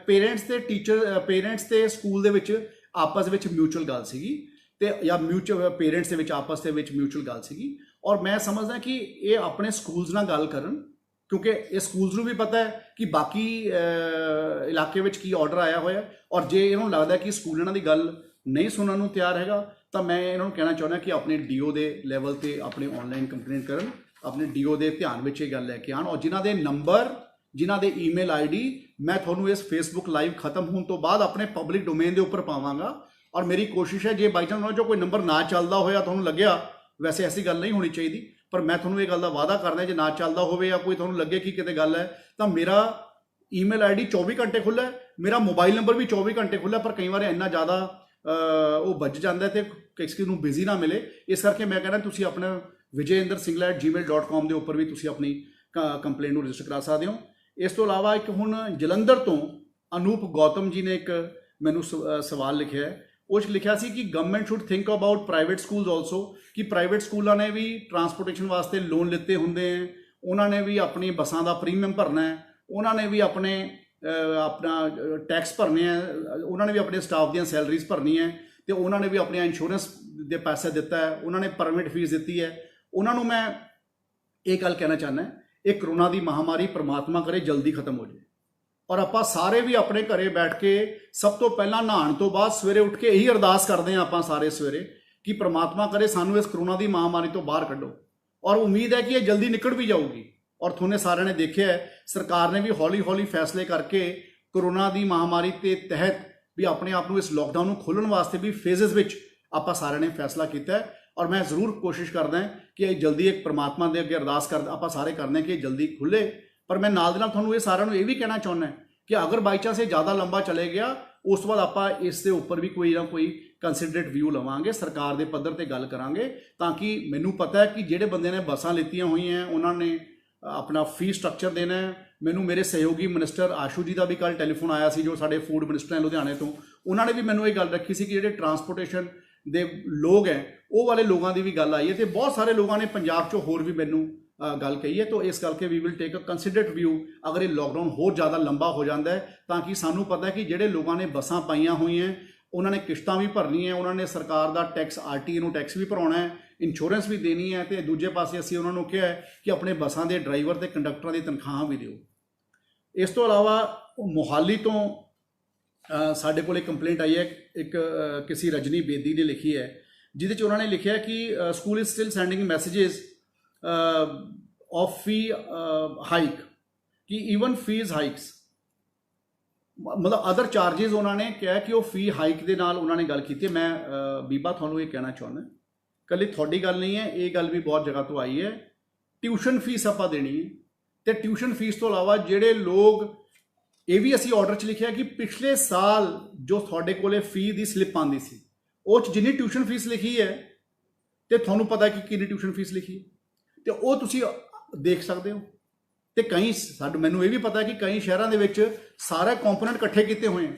ਪੇਰੈਂਟਸ ਤੇ ਸਕੂਲ ਦੇ ਵਿੱਚ ਆਪਸ ਵਿੱਚ ਮਿਊਚੁਅਲ ਗੱਲ ਸੀਗੀ, ਤੇ ਜਾਂ ਪੇਰੈਂਟਸ ਦੇ ਵਿੱਚ ਆਪਸ ਦੇ ਵਿੱਚ ਮਿਊਚੁਅਲ ਗੱਲ ਸੀਗੀ। ਔਰ ਮੈਂ ਸਮਝਦਾ ਕਿ ਇਹ ਆਪਣੇ ਸਕੂਲਸ ਨਾਲ ਗੱਲ ਕਰਨ, ਕਿਉਂਕਿ ਇਹ ਸਕੂਲਸ ਨੂੰ ਵੀ ਪਤਾ ਹੈ ਕਿ ਬਾਕੀ ਇਲਾਕੇ ਵਿੱਚ ਕੀ ਆਰਡਰ ਆਇਆ ਹੋਇਆ। ਔਰ ਜੇ ਇਹਨਾਂ ਨੂੰ ਲੱਗਦਾ ਕਿ ਸਕੂਲ ਇਹਨਾਂ ਦੀ ਗੱਲ ਨਹੀਂ ਸੁਣਨ ਨੂੰ ਤਿਆਰ ਹੈਗਾ ਤਾਂ ਮੈਂ ਇਹਨਾਂ ਨੂੰ ਕਹਿਣਾ ਚਾਹੁੰਦਾ ਕਿ ਆਪਣੇ ਡੀਓ ਦੇ ਲੈਵਲ ਤੇ ਆਪਣੇ ਆਨਲਾਈਨ ਕੰਪਲੇਂਟ ਕਰਨ, ਆਪਣੇ ਡੀਓ ਦੇ ਧਿਆਨ ਵਿੱਚ ਇਹ ਗੱਲ ਲੈ ਕੇ ਆਉਣ। ਔਰ ਜਿਨ੍ਹਾਂ ਦੇ ਨੰਬਰ, ਜਿਨ੍ਹਾਂ ਦੇ ਈਮੇਲ ਆਈਡੀ ਮੈਂ ਤੁਹਾਨੂੰ ਇਸ ਫੇਸਬੁੱਕ ਲਾਈਵ ਖਤਮ ਹੋਣ ਤੋਂ ਬਾਅਦ ਆਪਣੇ ਪਬਲਿਕ ਡੋਮੇਨ ਦੇ ਉੱਪਰ ਪਾਵਾਂਗਾ। ਔਰ ਮੇਰੀ ਕੋਸ਼ਿਸ਼ ਹੈ ਜੇ ਬਾਈ ਚਾਂਸ ਉਹਨਾਂ 'ਚੋਂ ਕੋਈ ਨੰਬਰ ਨਾ ਚੱਲਦਾ ਹੋਇਆ, ਤੁਹਾਨੂੰ ਲੱਗਿਆ, ਵੈਸੇ ਐਸੀ ਗੱਲ ਨਹੀਂ ਹੋਣੀ ਚਾਹੀਦੀ, ਪਰ ਮੈਂ ਤੁਹਾਨੂੰ ਇਹ ਗੱਲ ਦਾ ਵਾਅਦਾ ਕਰਦਾ ਜੇ ਨਾ ਚੱਲਦਾ ਹੋਵੇ ਜਾਂ ਕੋਈ ਤੁਹਾਨੂੰ ਲੱਗੇ ਕਿ ਕਿਤੇ ਗੱਲ ਹੈ, ਤਾਂ ਮੇਰਾ ਈਮੇਲ ਆਈਡੀ 24 ਘੰਟੇ ਖੁੱਲ੍ਹਾ ਹੈ, ਮੇਰਾ ਮੋਬਾਈਲ ਨੰਬਰ ਵੀ 24 ਘੰਟੇ ਖੁੱਲ੍ਹਾ, ਪਰ ਕਈ ਵਾਰ ਇੰਨਾ ਜ਼ਿਆਦਾ ਉਹ ਵੱਜ ਜਾਂਦਾ ਤੇ ਕਿਸੇ ਨੂੰ ਬਿਜ਼ੀ ਨਾ ਮਿਲੇ। ਇਸ ਕਰਕੇ ਮੈਂ ਕਹਿੰਦਾ ਤੁਸੀਂ ਆਪਣਾ vijayindersingla@gmail.com ਦੇ ਉੱਪਰ ਵੀ ਤੁਸੀਂ ਆਪਣੀ ਕੰਪਲੇਂਟ ਨੂੰ ਰਜਿਸਟਰ ਕਰਾ ਸਕਦੇ ਹੋ। ਇਸ ਤੋਂ ਇਲਾਵਾ ਇੱਕ ਹੁਣ ਜਲੰਧਰ ਤੋਂ ਅਨੂਪ ਗੌਤਮ ਜੀ ਨੇ ਇੱਕ ਮੈਨੂੰ ਸਵਾਲ ਲਿਖਿਆ ਹੈ, ਉਹ 'ਚ ਲਿਖਿਆ ਸੀ ਕਿ government should think about private schools also, ਕਿ ਪ੍ਰਾਈਵੇਟ ਸਕੂਲਾਂ ਨੇ ਵੀ ਟਰਾਂਸਪੋਰਟੇਸ਼ਨ ਵਾਸਤੇ ਲੋਨ ਲਿੱਤੇ ਹੁੰਦੇ ਹੈ, ਉਹਨਾਂ ਨੇ ਵੀ ਆਪਣੀ ਬੱਸਾਂ ਦਾ ਪ੍ਰੀਮੀਅਮ ਭਰਨਾ ਹੈ, ਉਹਨਾਂ ਨੇ ਵੀ ਆਪਣਾ ਟੈਕਸ ਭਰਨੇ ਹੈ, ਉਹਨਾਂ ਨੇ ਵੀ ਆਪਣੇ ਸਟਾਫ ਦੀਆਂ ਸੈਲਰੀਜ਼ ਭਰਨੀਆਂ ਹੈ, ਤੇ ਉਹਨਾਂ ਨੇ ਵੀ ਆਪਣੀਆਂ ਇੰਸ਼ੋਰੈਂਸ ਦੇ ਪੈਸੇ ਦਿੱਤਾ ਹੈ, ਉਹਨਾਂ ਨੇ ਪਰਮਿਟ ਫੀਸ ਦਿੱਤੀ ਹੈ। ਉਹਨਾਂ ਨੂੰ ਮੈਂ ਇਹ ਗੱਲ ਕਹਿਣਾ ਚਾਹੁੰਦਾ, ਇਹ ਕਰੋਨਾ ਦੀ ਮਹਾਮਾਰੀ ਪ੍ਰਮਾਤਮਾ ਕਰੇ ਜਲਦੀ ਖਤਮ ਹੋ ਜਾਏ, ਔਰ ਆਪਾਂ ਸਾਰੇ ਵੀ ਆਪਣੇ ਘਰੇ ਬੈਠ ਕੇ ਸਭ ਤੋਂ ਪਹਿਲਾਂ ਨਹਾਉਣ ਤੋਂ ਬਾਅਦ ਸਵੇਰੇ ਉੱਠ ਕੇ ਇਹੀ ਅਰਦਾਸ ਕਰਦੇ ਹਾਂ ਆਪਾਂ ਸਾਰੇ ਸਵੇਰੇ ਕਿ ਪ੍ਰਮਾਤਮਾ ਕਰੇ ਸਾਨੂੰ ਇਸ ਕਰੋਨਾ ਦੀ ਮਹਾਮਾਰੀ ਤੋਂ ਬਾਹਰ ਕੱਢੋ। ਔਰ ਉਮੀਦ ਹੈ ਕਿ ਇਹ ਜਲਦੀ ਨਿਕਲ ਵੀ ਜਾਊਗੀ। ਔਰ ਤੁਹਾਨੂੰ ਸਾਰਿਆਂ ਨੇ ਦੇਖਿਆ ਹੈ, ਸਰਕਾਰ ਨੇ ਵੀ ਹੌਲੀ ਹੌਲੀ ਫੈਸਲੇ ਕਰਕੇ ਕਰੋਨਾ ਦੀ ਮਹਾਮਾਰੀ ਦੇ ਤਹਿਤ ਵੀ ਆਪਣੇ ਆਪ ਨੂੰ ਇਸ ਲੋਕਡਾਊਨ ਨੂੰ ਖੋਲ੍ਹਣ ਵਾਸਤੇ ਵੀ ਫੇਜ਼ਸ ਵਿੱਚ ਆਪਾਂ ਸਾਰਿਆਂ ਨੇ ਫੈਸਲਾ ਕੀਤਾ ਹੈ। ਔਰ ਮੈਂ ਜ਼ਰੂਰ ਕੋਸ਼ਿਸ਼ ਕਰਦਾ ਕਿ ਇਹ ਜਲਦੀ ਇੱਕ ਪ੍ਰਮਾਤਮਾ ਦੇ ਅੱਗੇ ਅਰਦਾਸ ਆਪਾਂ ਸਾਰੇ ਕਰਦੇ ਕਿ ਇਹ ਜਲਦੀ ਖੁੱਲ੍ਹੇ। ਪਰ ਮੈਂ ਨਾਲ ਦੇ ਨਾਲ ਤੁਹਾਨੂੰ ਇਹ ਸਾਰਿਆਂ ਨੂੰ ਇਹ ਵੀ ਕਹਿਣਾ ਚਾਹੁੰਦਾ ਕਿ ਅਗਰ ਬਾਈ ਚਾਂਸ ਇਹ ਜ਼ਿਆਦਾ ਲੰਬਾ ਚਲੇ ਗਿਆ, ਉਸ ਤੋਂ ਬਾਅਦ ਆਪਾਂ ਇਸ ਦੇ ਉੱਪਰ ਵੀ ਕੋਈ ਨਾ ਕੋਈ ਕੰਸੀਡਰੇਟ ਵਿਊ ਲਵਾਂਗੇ, ਸਰਕਾਰ ਦੇ ਪੱਧਰ ਤੇ ਗੱਲ ਕਰਾਂਗੇ, ਤਾਂ ਕਿ ਮੈਨੂੰ ਪਤਾ ਹੈ ਕਿ ਜਿਹੜੇ ਬੰਦੇ ਨੇ ਬੱਸਾਂ ਲਿੱਤੀਆਂ ਹੋਈਆਂ ਉਹਨਾਂ ਨੇ ਆਪਣਾ ਫੀ ਸਟਰਕਚਰ ਦੇਣਾ ਹੈ। ਮੈਨੂੰ ਮੇਰੇ ਸਹਿਯੋਗੀ ਮਿਨਿਸਟਰ ਆਸ਼ੂ ਜੀ ਦਾ ਵੀ ਕੱਲ੍ਹ ਟੈਲੀਫੋਨ ਆਇਆ ਸੀ, ਜੋ ਸਾਡੇ ਫੂਡ ਮਿਨਿਸਟਰ ਹੈ ਲੁਧਿਆਣੇ ਤੋਂ, ਉਹਨਾਂ ਨੇ ਵੀ ਮੈਨੂੰ ਇਹ ਗੱਲ ਰੱਖੀ ਸੀ ਕਿ ਜਿਹੜੇ ਟਰਾਂਸਪੋਰਟੇਸ਼ਨ ਦੇ ਲੋਕ ਹੈ ਉਹ ਵਾਲੇ ਲੋਕਾਂ ਦੀ ਵੀ ਗੱਲ ਆਈ ਹੈ, ਤੇ ਬਹੁਤ ਸਾਰੇ ਲੋਕਾਂ ਨੇ ਪੰਜਾਬ 'ਚੋਂ ਹੋਰ ਵੀ ਮੈਨੂੰ ਗੱਲ ਕਹੀ ਹੈ। ਤਾਂ ਇਸ ਕਰਕੇ we will take a ਕੰਸੀਡਰੇਟ view ਅਗਰ ਇਹ ਲੋਕਡਾਊਨ ਹੋਰ ਜ਼ਿਆਦਾ ਲੰਬਾ ਹੋ ਜਾਂਦਾ ਹੈ, ਤਾਂ ਕਿ ਸਾਨੂੰ ਪਤਾ ਹੈ ਕਿ ਜਿਹੜੇ ਲੋਕਾਂ ਨੇ ਬੱਸਾਂ ਪਾਈਆਂ ਹੋਈਆਂ ਉਹਨਾਂ ਨੇ ਕਿਸ਼ਤਾਂ ਵੀ ਭਰਨੀਆਂ, ਉਹਨਾਂ ਨੇ ਸਰਕਾਰ ਦਾ ਟੈਕਸ ਆਰਟੀਏ ਨੂੰ ਟੈਕਸ ਵੀ ਭਰਾਉਣਾ ਹੈ, ਇੰਸ਼ੋਰੈਂਸ ਵੀ ਦੇਣੀ ਹੈ, ਤੇ ਦੂਜੇ ਪਾਸੇ ਅਸੀਂ ਉਹਨਾਂ ਨੂੰ ਕਿਹਾ ਹੈ ਕਿ ਆਪਣੇ ਬੱਸਾਂ ਦੇ ਡਰਾਈਵਰ ਤੇ ਕੰਡਕਟਰਾਂ ਦੀ ਤਨਖਾਹਾਂ ਵੀ ਦਿਓ। ਇਸ ਤੋਂ ਇਲਾਵਾ ਮੋਹਾਲੀ ਤੋਂ ਸਾਡੇ ਕੋਲ ਇੱਕ ਕੰਪਲੇਂਟ ਆਈ ਹੈ, ਇੱਕ ਕਿਸੇ ਰਜਨੀ ਬੇਦੀ ਨੇ ਲਿਖੀ ਹੈ, ਜਿਹਦੇ 'ਚ ਉਹਨਾਂ ਨੇ ਲਿਖਿਆ ਕਿ school is still sending messages of fee hike, ਕਿ ਈਵਨ ਫੀਸ ਹਾਈਕਸ, ਮਤਲਬ ਅਦਰ ਚਾਰजेस ਉਹਨਾਂ ਨੇ ਕਿਹਾ ਕਿ ਉਹ ਫੀ ਹਾਈਕ ਦੇ ਨਾਲ ਉਹਨਾਂ ਨੇ ਗੱਲ ਕੀਤੀ। ਮੈਂ ਬੀਬਾ ਤੁਹਾਨੂੰ ਇਹ ਕਹਿਣਾ ਚਾਹੁੰਦਾ, ਇਕੱਲੀ ਤੁਹਾਡੀ ਗੱਲ ਨਹੀਂ ਹੈ, ਇਹ ਗੱਲ ਵੀ ਬਹੁਤ ਜਗ੍ਹਾ ਤੋਂ ਆਈ ਹੈ। ਟਿਊਸ਼ਨ ਫੀਸ ਆਪਾਂ ਦੇਣੀ ਹੈ, ਤੇ ਟਿਊਸ਼ਨ ਫੀਸ ਤੋਂ ਇਲਾਵਾ ਜਿਹੜੇ ਲੋਕ, ਇਹ ਵੀ ਅਸੀਂ ਆਰਡਰ 'ਚ ਲਿਖਿਆ ਕਿ ਪਿਛਲੇ ਸਾਲ ਜੋ ਤੁਹਾਡੇ ਕੋਲੇ ਫੀ ਦੀ ਸਲਿੱਪ ਆਉਂਦੀ ਸੀ, ਉਹ 'ਚ ਜਿੰਨੀ ਟਿਊਸ਼ਨ ਫੀਸ ਲਿਖੀ ਹੈ ਤੇ ਤੁਹਾਨੂੰ ਪਤਾ ਕਿ ਕਿੰਨੀ ਟਿਊਸ਼ਨ ਫੀਸ ਲਿਖੀ ਹੈ, ਤੇ ਉਹ ਤੁਸੀਂ ਦੇਖ ਸਕਦੇ ਹੋ। ਤੇ ਕਈ ਮੈਨੂੰ ਇਹ ਵੀ ਪਤਾ ਕਿ ਕਈ ਸ਼ਹਿਰਾਂ ਦੇ ਵਿੱਚ ਸਾਰੇ ਕੰਪੋਨੈਂਟ ਇਕੱਠੇ ਕੀਤੇ ਹੋਏ ਆ,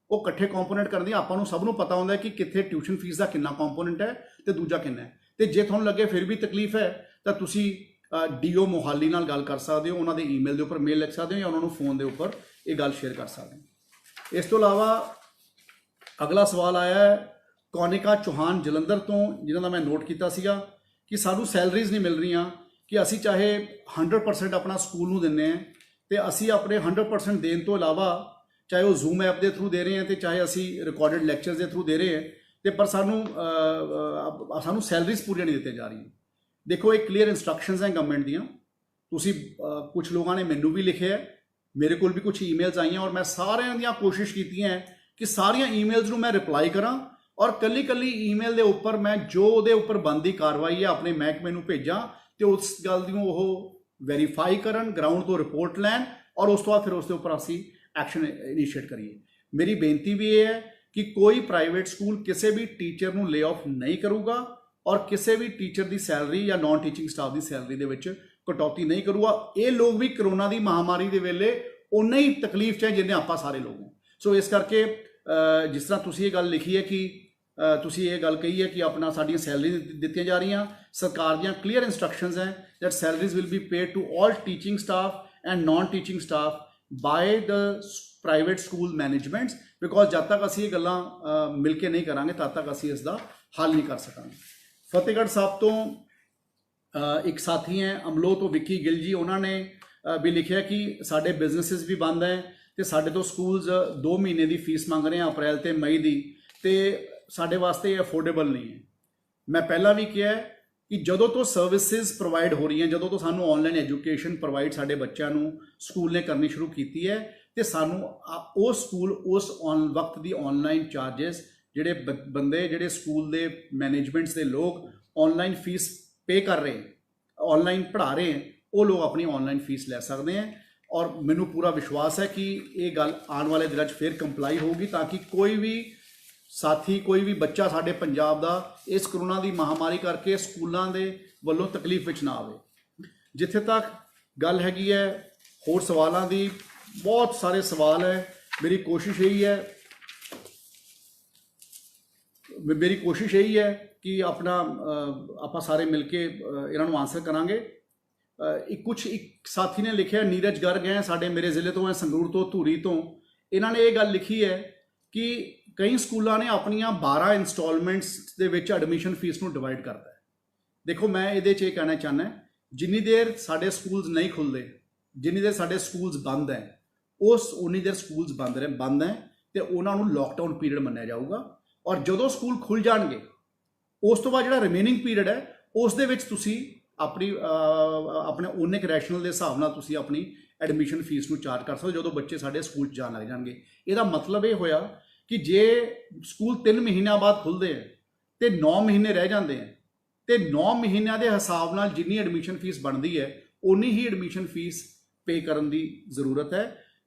ਉਹ ਇਕੱਠੇ ਕੰਪੋਨੈਂਟ ਕਰਨ ਦੀ ਆਪਾਂ ਨੂੰ ਸਭ ਨੂੰ ਪਤਾ ਹੁੰਦਾ ਕਿ ਕਿੱਥੇ ਟਿਊਸ਼ਨ ਫੀਸ ਦਾ ਕਿੰਨਾ ਕੰਪੋਨੈਂਟ ਹੈ ਤੇ ਦੂਜਾ ਕਿੰਨਾ ਹੈ। ਤੇ ਜੇ ਤੁਹਾਨੂੰ ਲੱਗੇ ਫਿਰ ਵੀ ਤਕਲੀਫ ਹੈ ਤਾਂ ਤੁਸੀਂ ਡੀਓ ਮੋਹਾਲੀ ਨਾਲ ਗੱਲ ਕਰ ਸਕਦੇ ਹੋ, ਉਹਨਾਂ ਦੇ ਈਮੇਲ ਦੇ ਉੱਪਰ ਮੇਲ ਲਿਖ ਸਕਦੇ ਹੋ ਜਾਂ ਉਹਨਾਂ ਨੂੰ ਫੋਨ ਦੇ ਉੱਪਰ ਇਹ ਗੱਲ ਸ਼ੇਅਰ ਕਰ ਸਕਦੇ ਹੋ। ਇਸ ਤੋਂ ਇਲਾਵਾ ਅਗਲਾ ਸਵਾਲ ਆਇਆ ਹੈ ਕੌਨਿਕਾ ਚੌਹਾਨ ਜਲੰਧਰ ਤੋਂ, ਜਿਨ੍ਹਾਂ ਦਾ ਮੈਂ ਨੋਟ ਕੀਤਾ ਸੀਗਾ ਕਿ ਸਾਨੂੰ ਸੈਲਰੀਜ਼ ਨਹੀਂ ਮਿਲ ਰਹੀਆਂ, ਕਿ ਅਸੀਂ ਚਾਹੇ 100% ਆਪਣਾ ਸਕੂਲ ਨੂੰ ਦਿੰਦੇ ਹਾਂ ਤੇ ਅਸੀਂ ਆਪਣੇ 100% ਦੇਣ ਤੋਂ ਇਲਾਵਾ ਚਾਹੇ ਉਹ ਜ਼ੂਮ ਐਪ ਦੇ ਥਰੂ ਦੇ ਰਹੇ ਹਾਂ ਤੇ ਚਾਹੇ ਅਸੀਂ ਰਿਕਾਰਡਡ ਲੈਕਚਰਸ ਦੇ ਥਰੂ ਦੇ ਰਹੇ ਹਾਂ, ਤੇ ਪਰ ਸਾਨੂੰ ਸੈਲਰੀਜ਼ ਪੂਰੀਆਂ ਨਹੀਂ ਦਿੱਤੀਆਂ ਜਾ ਰਹੀਆਂ। ਦੇਖੋ, ਇਹ ਕਲੀਅਰ ਇਨਸਟਰਕਸ਼ਨਸ ਹੈ ਗਵਰਨਮੈਂਟ ਦੀਆਂ। ਤੁਸੀਂ ਕੁਝ ਲੋਕਾਂ ਨੇ ਮੈਨੂੰ ਵੀ ਲਿਖਿਆ, ਮੇਰੇ ਕੋਲ ਵੀ ਕੁਝ ਈਮੇਲਸ ਆਈਆਂ ਔਰ ਮੈਂ ਸਾਰਿਆਂ ਦੀਆਂ ਕੋਸ਼ਿਸ਼ ਕੀਤੀਆਂ ਕਿ ਸਾਰੀਆਂ ਈਮੇਲਸ ਨੂੰ ਮੈਂ ਰਿਪਲਾਈ ਕਰਾਂ ਔਰ ਕੱਲੀ ਈਮੇਲ ਦੇ ਉੱਪਰ ਮੈਂ ਜੋ ਉਹਦੇ ਉੱਪਰ ਬਣਦੀ ਕਾਰਵਾਈ ਹੈ ਆਪਣੇ ਮਹਿਕਮੇ ਨੂੰ ਭੇਜਾਂ ਤੇ ਉਸ ਗੱਲ ਦੀ ਉਹ ਵੈਰੀਫਾਈ ਕਰਨ, ਗਰਾਊਂਡ ਤੋਂ ਰਿਪੋਰਟ ਲੈਣ ਔਰ ਉਸ ਤੋਂ ਬਾਅਦ ਫਿਰ ਉਸ ਦੇ ਉੱਪਰ ਅਸੀਂ ਐਕਸ਼ਨ ਇਨੀਸ਼ੀਏਟ ਕਰੀਏ। ਮੇਰੀ ਬੇਨਤੀ ਵੀ ਇਹ ਹੈ ਕਿ ਕੋਈ ਪ੍ਰਾਈਵੇਟ ਸਕੂਲ ਕਿਸੇ ਵੀ ਟੀਚਰ ਨੂੰ ਲੇ ਆਫ ਨਹੀਂ ਕਰੂਗਾ ਔਰ ਕਿਸੇ ਵੀ ਟੀਚਰ ਦੀ ਸੈਲਰੀ ਜਾਂ ਨਾਨ ਟੀਚਿੰਗ ਸਟਾਫ ਦੀ ਸੈਲਰੀ ਦੇ ਵਿੱਚ ਕਟੌਤੀ ਨਹੀਂ ਕਰੂਗਾ। ਇਹ ਲੋਕ ਵੀ ਕਰੋਨਾ ਦੀ ਮਹਾਮਾਰੀ ਦੇ ਵੇਲੇ ਉਨਾ ਹੀ ਤਕਲੀਫ 'ਚ ਹੈ ਜਿੰਨੇ ਆਪਾਂ ਸਾਰੇ ਲੋਕ ਹਾਂ। ਸੋ ਇਸ ਕਰਕੇ ਜਿਸ ਤਰ੍ਹਾਂ ਤੁਸੀਂ ਇਹ ਗੱਲ ਲਿਖੀ ਹੈ ਕਿ ਤੁਸੀਂ ਇਹ ਗੱਲ ਕਹੀ ਹੈ ਕਿ ਆਪਣਾ ਸਾਡੀਆਂ ਸੈਲਰੀ ਦਿੱਤੀਆਂ ਜਾ ਰਹੀਆਂ, ਸਰਕਾਰ ਦੀਆਂ ਕਲੀਅਰ ਇਨਸਟਰਕਸ਼ਨਸ ਹੈ that salaries will be paid to all teaching staff and non teaching staff by the private school managements, because ਜਦ ਤੱਕ ਅਸੀਂ ਇਹ ਗੱਲਾਂ ਮਿਲ ਕੇ ਨਹੀਂ ਕਰਾਂਗੇ ਤਦ ਤੱਕ ਅਸੀਂ ਇਸ ਦਾ ਹੱਲ ਨਹੀਂ ਕਰ ਸਕਾਂਗੇ। ਫਤਿਹਗੜ੍ਹ ਸਾਹਿਬ ਤੋਂ ਇੱਕ ਸਾਥੀ ਹੈ ਅਮਲੋ ਤੋਂ ਵਿੱਕੀ ਗਿੱਲ ਜੀ, ਉਹਨਾਂ ਨੇ ਵੀ ਲਿਖਿਆ ਕਿ ਸਾਡੇ ਬਿਜ਼ਨੈਸਿਸ ਵੀ ਬੰਦ ਹੈ ਤੇ ਸਾਡੇ ਤੋਂ ਸਕੂਲਸ 2 ਮਹੀਨੇ ਦੀ ਫੀਸ ਮੰਗ ਰਹੇ ਆ, ਅਪ੍ਰੈਲ ਤੇ ਮਈ ਦੀ, ਤੇ ਸਾਡੇ ਵਾਸਤੇ ਅਫੋਰਡੇਬਲ ਨਹੀਂ ਹੈ। ਮੈਂ ਪਹਿਲਾਂ ਵੀ ਕਿਹਾ ਕਿ ਜਦੋਂ ਤੋਂ ਸਰਵਿਸਿਜ਼ ਪ੍ਰੋਵਾਈਡ ਹੋ ਰਹੀਆਂ, ਜਦੋਂ ਤੋਂ ਸਾਨੂੰ ਆਨਲਾਈਨ ਐਜੂਕੇਸ਼ਨ ਪ੍ਰੋਵਾਈਡ ਸਾਡੇ ਬੱਚਿਆਂ ਨੂੰ ਸਕੂਲ ਨੇ ਕਰਨੀ ਸ਼ੁਰੂ ਕੀਤੀ ਹੈ ਤੇ ਸਾਨੂੰ ਉਹ ਸਕੂਲ ਉਸ ਵਕਤ ਦੀ ਆਨਲਾਈਨ ਚਾਰजेस ਜਿਹੜੇ ਬੰਦੇ, ਜਿਹੜੇ ਸਕੂਲ ਦੇ ਮੈਨੇਜਮੈਂਟਸ ਦੇ ਲੋਕ ਆਨਲਾਈਨ ਫੀਸ ਪੇ ਕਰ ਰਹੇ, ਆਨਲਾਈਨ ਪੜ੍ਹਾ ਰਹੇ, ਉਹ ਲੋਕ ਆਪਣੀ ਆਨਲਾਈਨ ਫੀਸ ਲੈ ਸਕਦੇ ਹੈ ਔਰ ਮੈਨੂੰ ਪੂਰਾ ਵਿਸ਼ਵਾਸ ਹੈ ਕਿ ਇਹ ਗੱਲ ਆਉਣ ਵਾਲੇ ਦਿਨਾਂ 'ਚ ਫਿਰ ਕੰਪਲਾਈ ਹੋਊਗੀ ਤਾਂ ਕਿ ਕੋਈ ਵੀ ਸਾਥੀ, ਕੋਈ ਵੀ ਬੱਚਾ ਸਾਡੇ ਪੰਜਾਬ ਦਾ ਇਸ ਕਰੋਨਾ ਦੀ ਮਹਾਮਾਰੀ ਕਰਕੇ ਸਕੂਲਾਂ ਦੇ ਵੱਲੋਂ ਤਕਲੀਫ ਵਿੱਚ ਨਾ ਆਵੇ। ਜਿੱਥੇ ਤੱਕ ਗੱਲ ਹੈਗੀ ਹੈ ਹੋਰ ਸਵਾਲਾਂ ਦੀ, ਬਹੁਤ ਸਾਰੇ ਸਵਾਲ ਹੈ, ਮੇਰੀ ਕੋਸ਼ਿਸ਼ ਇਹੀ ਹੈ ਕਿ ਆਪਾਂ ਸਾਰੇ ਮਿਲ ਕੇ ਇਹਨਾਂ ਨੂੰ ਆਨਸਰ ਕਰਾਂਗੇ। ਇੱਕ ਸਾਥੀ ਨੇ ਲਿਖਿਆ, ਨੀਰਜ ਗਰਗ ਹੈ, ਮੇਰੇ ਜ਼ਿਲ੍ਹੇ ਤੋਂ ਹੈ, ਸੰਗਰੂਰ ਤੋਂ, ਧੂਰੀ ਤੋਂ। ਇਹਨਾਂ ਨੇ ਇਹ ਗੱਲ ਲਿਖੀ ਹੈ ਕਿ ਕਈ ਸਕੂਲਾਂ ਨੇ ਆਪਣੀਆਂ 12 ਇੰਸਟਾਲਮੈਂਟਸ ਦੇ ਵਿੱਚ ਐਡਮਿਸ਼ਨ ਫੀਸ ਨੂੰ ਡਿਵਾਈਡ ਕਰਤਾ ਹੈ। ਦੇਖੋ, ਮੈਂ ਇਹਦੇ 'ਚ ਇਹ ਕਹਿਣਾ ਚਾਹੁੰਦਾ, ਜਿੰਨੀ ਦੇਰ ਸਾਡੇ ਸਕੂਲਸ ਨਹੀਂ ਖੁੱਲ੍ਹਦੇ, ਜਿੰਨੀ ਦੇਰ ਸਾਡੇ ਸਕੂਲਸ ਬੰਦ ਹੈ, ਉਨੀ ਦੇਰ ਸਕੂਲਸ ਬੰਦ ਹੈ ਤੇ ਉਹਨਾਂ ਨੂੰ ਲੋਕਡਾਊਨ ਪੀਰੀਅਡ ਮੰਨਿਆ ਜਾਊਗਾ ਔਰ ਜਦੋਂ ਸਕੂਲ ਖੁੱਲ੍ਹ ਜਾਣਗੇ ਉਸ ਤੋਂ ਬਾਅਦ ਜਿਹੜਾ ਰਿਮੇਨਿੰਗ ਪੀਰੀਅਡ ਹੈ ਉਸ ਦੇ ਵਿੱਚ ਤੁਸੀਂ ਆਪਣੇ ਓਨੇ ਰੈਸ਼ਨਲ ਦੇ ਹਿਸਾਬ ਨਾਲ ਤੁਸੀਂ ਆਪਣੀ ਐਡਮਿਸ਼ਨ ਫੀਸ ਨੂੰ ਚਾਰਜ ਕਰ ਸਕਦੇ ਜਦੋਂ ਬੱਚੇ ਸਾਡੇ ਸਕੂਲ 'ਚ ਜਾਣ ਲੱਗ ਜਾਣਗੇ। ਇਹਦਾ ਮਤਲਬ ਇਹ ਹੋਇਆ ਕਿ ਜੇ ਸਕੂਲ 3 ਮਹੀਨਿਆਂ ਬਾਅਦ ਖੁੱਲ੍ਹਦੇ ਹੈ ਤੇ 9 ਮਹੀਨੇ ਰਹਿ ਜਾਂਦੇ ਹੈ ਤੇ 9 ਮਹੀਨਿਆਂ ਦੇ ਹਿਸਾਬ ਨਾਲ ਜਿੰਨੀ ਐਡਮਿਸ਼ਨ ਫੀਸ ਬਣਦੀ ਹੈ ਉਨੀ ਹੀ ਐਡਮਿਸ਼ਨ ਫੀਸ ਪੇ ਕਰਨ ਦੀ ਜ਼ਰੂਰਤ ਹੈ,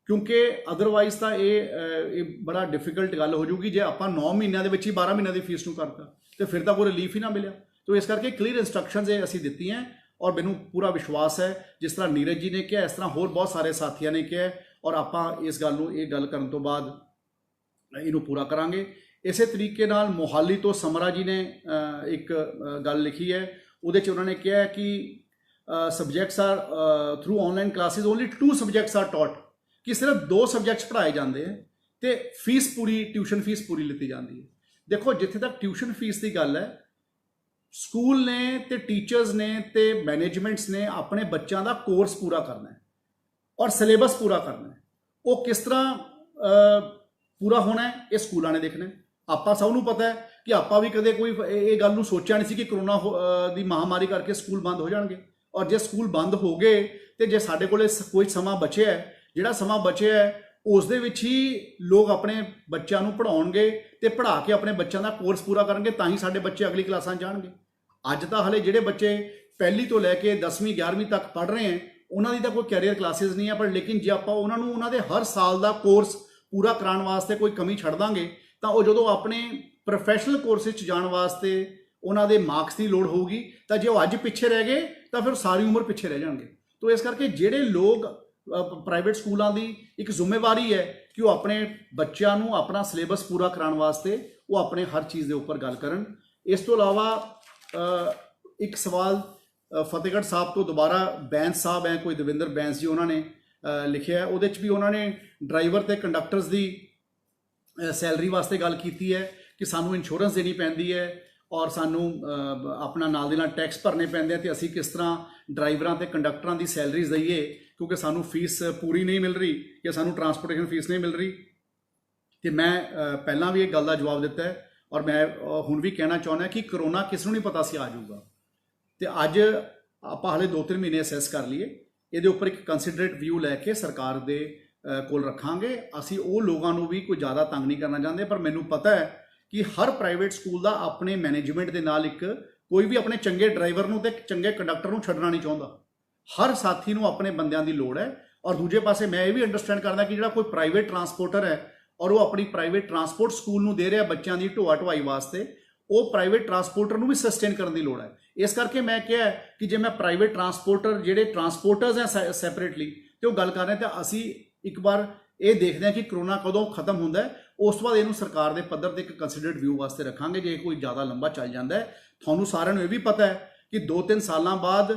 ਕਿਉਂਕਿ ਅਦਰਵਾਈਜ਼ ਤਾਂ ਇਹ ਬੜਾ ਡਿਫਿਕਲਟ ਗੱਲ ਹੋ ਜੂਗੀ ਜੇ ਆਪਾਂ 9 ਮਹੀਨਿਆਂ ਦੇ ਵਿੱਚ ਹੀ 12 ਮਹੀਨਿਆਂ ਦੀ ਫੀਸ ਨੂੰ ਕਰਤਾ ਤੇ ਫਿਰ ਤਾਂ ਕੋਈ ਰਿਲੀਫ ਹੀ ਨਾ ਮਿਲਿਆ। ਤੋ ਇਸ ਕਰਕੇ ਕਲੀਅਰ ਇੰਸਟਰਕਸ਼ਨਸ ਇਹ ਅਸੀਂ ਦਿੱਤੀਆਂ ਔਰ ਮੈਨੂੰ ਪੂਰਾ ਵਿਸ਼ਵਾਸ ਹੈ ਜਿਸ ਤਰ੍ਹਾਂ ਨੀਰਜ ਜੀ ਨੇ ਕਿਹਾ, ਇਸ ਤਰ੍ਹਾਂ ਹੋਰ ਬਹੁਤ ਸਾਰੇ ਸਾਥੀਆਂ ਨੇ ਕਿਹਾ ਔਰ ਆਪਾਂ ਇਸ ਗੱਲ ਕਰਨ ਤੋਂ ਬਾਅਦ ਇਹਨੂੰ ਪੂਰਾ ਕਰਾਂਗੇ। ਇਸੇ ਤਰੀਕੇ ਨਾਲ ਮੋਹਾਲੀ ਤੋਂ ਸਮਰਾ ਜੀ ਨੇ ਇੱਕ ਗੱਲ ਲਿਖੀ ਹੈ, ਉਹਦੇ 'ਚ ਉਹਨਾਂ ਨੇ ਕਿਹਾ ਕਿ subjects are through online classes only 2 subjects are taught, ਕਿ ਸਿਰਫ 2 ਸਬਜੈਕਟਸ ਪੜ੍ਹਾਏ ਜਾਂਦੇ ਹੈ ਤੇ ਟਿਊਸ਼ਨ ਫੀਸ ਪੂਰੀ ਲਿੱਤੀ ਜਾਂਦੀ ਹੈ। ਦੇਖੋ, ਜਿੱਥੇ ਤੱਕ ਟਿਊਸ਼ਨ ਫੀਸ ਦੀ ਗੱਲ ਹੈ, ਸਕੂਲ ਨੇ ਤੇ ਟੀਚਰਸ ਨੇ ਤੇ ਮੈਨੇਜਮੈਂਟਸ ਨੇ ਆਪਣੇ ਬੱਚਿਆਂ ਦਾ ਕੋਰਸ ਪੂਰਾ ਕਰਨਾ ਹੈ ਔਰ ਸਿਲੇਬਸ ਪੂਰਾ ਕਰਨਾ ਹੈ। ਉਹ ਕਿਸ ਤਰ੍ਹਾਂ ਪੂਰਾ ਹੋਣਾ ਹੈ ਇਹ ਸਕੂਲਾਂ ਨੇ ਦੇਖਣਾ ਹੈ। ਆਪਾਂ ਸਭ ਨੂੰ ਪਤਾ ਹੈ ਕਿ ਆਪਾਂ ਵੀ ਕਦੇ ਕੋਈ ਇਹ ਗੱਲ ਨੂੰ ਸੋਚਿਆ ਨਹੀਂ ਸੀ ਕਿ ਕਰੋਨਾ ਦੀ ਮਹਾਮਾਰੀ ਕਰਕੇ ਸਕੂਲ ਬੰਦ ਹੋ ਜਾਣਗੇ ਔਰ ਜੇ ਸਕੂਲ ਬੰਦ ਹੋ ਗਏ ਤੇ ਜੇ ਸਾਡੇ ਕੋਲੇ ਕੋਈ ਸਮਾਂ ਬਚਿਆ ਹੈ, ਜਿਹੜਾ ਸਮਾਂ ਬਚਿਆ ਹੈ ਉਸ ਦੇ ਵਿੱਚ ਹੀ ਲੋਕ ਆਪਣੇ ਬੱਚਿਆਂ ਨੂੰ ਪੜ੍ਹਾਉਣਗੇ ਤੇ ਪੜ੍ਹਾ ਕੇ ਆਪਣੇ ਬੱਚਿਆਂ ਦਾ ਕੋਰਸ ਪੂਰਾ ਕਰਨਗੇ, ਤਾਂ ਹੀ ਸਾਡੇ ਬੱਚੇ ਅਗਲੀ ਕਲਾਸਾਂ 'ਚ ਜਾਣਗੇ। ਅੱਜ ਤਾਂ ਹਲੇ ਜਿਹੜੇ ਬੱਚੇ ਪਹਿਲੀ ਤੋਂ ਲੈ ਕੇ 10ਵੀਂ 11ਵੀਂ ਤੱਕ ਪੜ੍ਹ ਰਹੇ ਹੈ ਉਹਨਾਂ ਦੀ ਤਾਂ ਕੋਈ ਕੈਰੀਅਰ ਕਲਾਸਿਸ ਨਹੀਂ ਹੈ, ਪਰ ਲੇਕਿਨ ਜੇ ਆਪਾਂ ਉਹਨਾਂ ਨੂੰ ਉਹਨਾਂ ਦੇ ਹਰ ਸਾਲ ਦਾ ਕੋਰਸ ਪੂਰਾ ਕਰਾਉਣ ਵਾਸਤੇ ਕੋਈ ਕਮੀ ਛੱਡ ਦਾਂਗੇ ਤਾਂ ਉਹ ਜਦੋਂ ਆਪਣੇ ਪ੍ਰੋਫੈਸ਼ਨਲ ਕੋਰਸ ਵਿੱਚ ਜਾਣ ਵਾਸਤੇ ਉਹਨਾਂ ਦੇ ਮਾਰਕਸ ਦੀ ਲੋੜ ਹੋਊਗੀ ਤਾਂ ਜੇ ਉਹ ਅੱਜ ਪਿੱਛੇ ਰਹਿ ਗਏ ਤਾਂ ਫਿਰ ਸਾਰੀ ਉਮਰ ਪਿੱਛੇ ਰਹਿ ਜਾਣਗੇ। ਤੋ ਇਸ ਕਰਕੇ ਜਿਹੜੇ ਲੋਕ ਪ੍ਰਾਈਵੇਟ ਸਕੂਲਾਂ ਦੀ ਇੱਕ ਜ਼ਿੰਮੇਵਾਰੀ ਹੈ ਕਿ ਉਹ ਆਪਣੇ ਬੱਚਿਆਂ ਨੂੰ ਆਪਣਾ ਸਿਲੇਬਸ ਪੂਰਾ ਕਰਾਉਣ ਵਾਸਤੇ ਉਹ ਆਪਣੇ ਹਰ ਚੀਜ਼ ਦੇ ਉੱਪਰ ਗੱਲ ਕਰਨ। ਇਸ ਤੋਂ ਇਲਾਵਾ ਇੱਕ ਸਵਾਲ ਫਤਿਹਗੜ੍ਹ ਸਾਹਿਬ ਤੋਂ ਦੁਬਾਰਾ ਬੈਂਸ ਸਾਹਿਬ ਹੈ, ਕੋਈ ਦਵਿੰਦਰ ਬੈਂਸ ਜੀ, ਉਹਨਾਂ ਨੇ ਲਿਖਿਆ, ਉਹਦੇ 'ਚ ਵੀ ਉਹਨਾਂ ਨੇ ਡਰਾਈਵਰ ਤੇ ਕੰਡਕਟਰਸ ਦੀ ਸੈਲਰੀ ਵਾਸਤੇ ਗੱਲ ਕੀਤੀ ਹੈ ਕਿ ਸਾਨੂੰ ਇੰਸ਼ੋਰੈਂਸ ਦੇਣੀ ਪੈਂਦੀ ਹੈ ਔਰ ਸਾਨੂੰ ਆਪਣਾ ਨਾਲ ਦੇ ਨਾਲ ਟੈਕਸ ਭਰਨੇ ਪੈਂਦੇ ਆ, ਤੇ ਅਸੀਂ ਕਿਸ ਤਰ੍ਹਾਂ ਡਰਾਈਵਰਾਂ ਤੇ ਕੰਡਕਟਰਾਂ ਦੀ ਸੈਲਰੀਜ਼ ਦਈਏ ਕਿਉਂਕਿ ਸਾਨੂੰ ਫੀਸ ਪੂਰੀ ਨਹੀਂ ਮਿਲ ਰਹੀ ਜਾਂ ਸਾਨੂੰ ਟਰਾਂਸਪੋਰਟੇਸ਼ਨ ਫੀਸ ਨਹੀਂ ਮਿਲ ਰਹੀ। ਤੇ ਮੈਂ ਪਹਿਲਾਂ ਵੀ ਇਹ ਗੱਲ ਦਾ ਜਵਾਬ ਦਿੱਤਾ ਹੈ ਔਰ ਮੈਂ ਹੁਣ ਵੀ ਕਹਿਣਾ ਚਾਹੁੰਦਾ ਕਿ ਕਰੋਨਾ ਕਿਸ ਨੂੰ ਨਹੀਂ ਪਤਾ ਸੀ ਆ ਜਾਊਗਾ, ਤੇ ਅੱਜ ਆਪਾਂ ਹਾਲੇ 2-3 ਮਹੀਨੇ ਅਸੈਸ ਕਰ ਲਈਏ, ਇਹਦੇ ਉੱਪਰ ਇੱਕ ਕੰਸੀਡਰੇਟ ਵਿਊ ਲੈ ਕੇ ਸਰਕਾਰ ਦੇ ਕੋਲ ਰੱਖਾਂਗੇ। ਅਸੀਂ ਉਹ ਲੋਕਾਂ ਨੂੰ ਵੀ ਕੋਈ ਜ਼ਿਆਦਾ ਤੰਗ ਨਹੀਂ ਕਰਨਾ ਚਾਹੁੰਦੇ, ਪਰ ਮੈਨੂੰ ਪਤਾ ਹੈ ਕਿ ਹਰ ਪ੍ਰਾਈਵੇਟ ਸਕੂਲ ਦਾ ਆਪਣੇ ਮੈਨੇਜਮੈਂਟ ਦੇ ਨਾਲ ਇੱਕ ਕੋਈ ਵੀ ਆਪਣੇ ਚੰਗੇ ਡਰਾਈਵਰ ਨੂੰ ਤੇ ਚੰਗੇ ਕੰਡਕਟਰ ਨੂੰ ਛੱਡਣਾ ਨਹੀਂ ਚਾਹੁੰਦਾ। ਹਰ ਸਾਥੀ ਨੂੰ ਆਪਣੇ ਬੰਦਿਆਂ ਦੀ ਲੋੜ ਹੈ। ਔਰ ਦੂਜੇ ਪਾਸੇ ਮੈਂ ਇਹ ਵੀ ਅੰਡਰਸਟੈਂਡ ਕਰਦਾ ਕਿ ਜਿਹੜਾ ਕੋਈ ਪ੍ਰਾਈਵੇਟ ਟਰਾਂਸਪੋਰਟਰ ਹੈ ਔਰ ਉਹ ਆਪਣੀ ਪ੍ਰਾਈਵੇਟ ਟਰਾਂਸਪੋਰਟ ਸਕੂਲ ਨੂੰ ਦੇ ਰਿਹਾ ਬੱਚਿਆਂ ਦੀ ਢੋਆ ਢੁਆਈ ਵਾਸਤੇ, ਉਹ ਪ੍ਰਾਈਵੇਟ ਟਰਾਂਸਪੋਰਟਰ ਨੂੰ ਵੀ ਸਸਟੇਨ ਕਰਨ ਦੀ ਲੋੜ ਹੈ। ਇਸ ਕਰਕੇ ਮੈਂ ਕਿਹਾ ਕਿ ਜੇ ਮੈਂ ਪ੍ਰਾਈਵੇਟ ਟਰਾਂਸਪੋਰਟਰ ਜਿਹੜੇ ਟਰਾਂਸਪੋਰਟਰਸ ਹੈ ਸੈਪਰੇਟਲੀ ਤੇ ਉਹ ਗੱਲ ਕਰ ਰਹੇ ਤਾਂ ਅਸੀਂ ਇੱਕ ਵਾਰ ਇਹ ਦੇਖਦੇ ਹਾਂ ਕਿ ਕਰੋਨਾ ਕਦੋਂ ਖਤਮ ਹੁੰਦਾ ਹੈ, ਉਸ ਤੋਂ ਬਾਅਦ ਇਹਨੂੰ ਸਰਕਾਰ ਦੇ ਪੱਧਰ ਤੇ ਇੱਕ ਕੰਸੀਡਰਡ ਵਿਊ ਵਾਸਤੇ ਰੱਖਾਂਗੇ। ਜੇ ਕੋਈ ਜ਼ਿਆਦਾ ਲੰਬਾ ਚੱਲ ਜਾਂਦਾ ਹੈ, ਤੁਹਾਨੂੰ ਸਾਰਿਆਂ ਨੂੰ ਇਹ ਵੀ ਪਤਾ ਹੈ ਕਿ 2-3 ਸਾਲਾਂ ਬਾਅਦ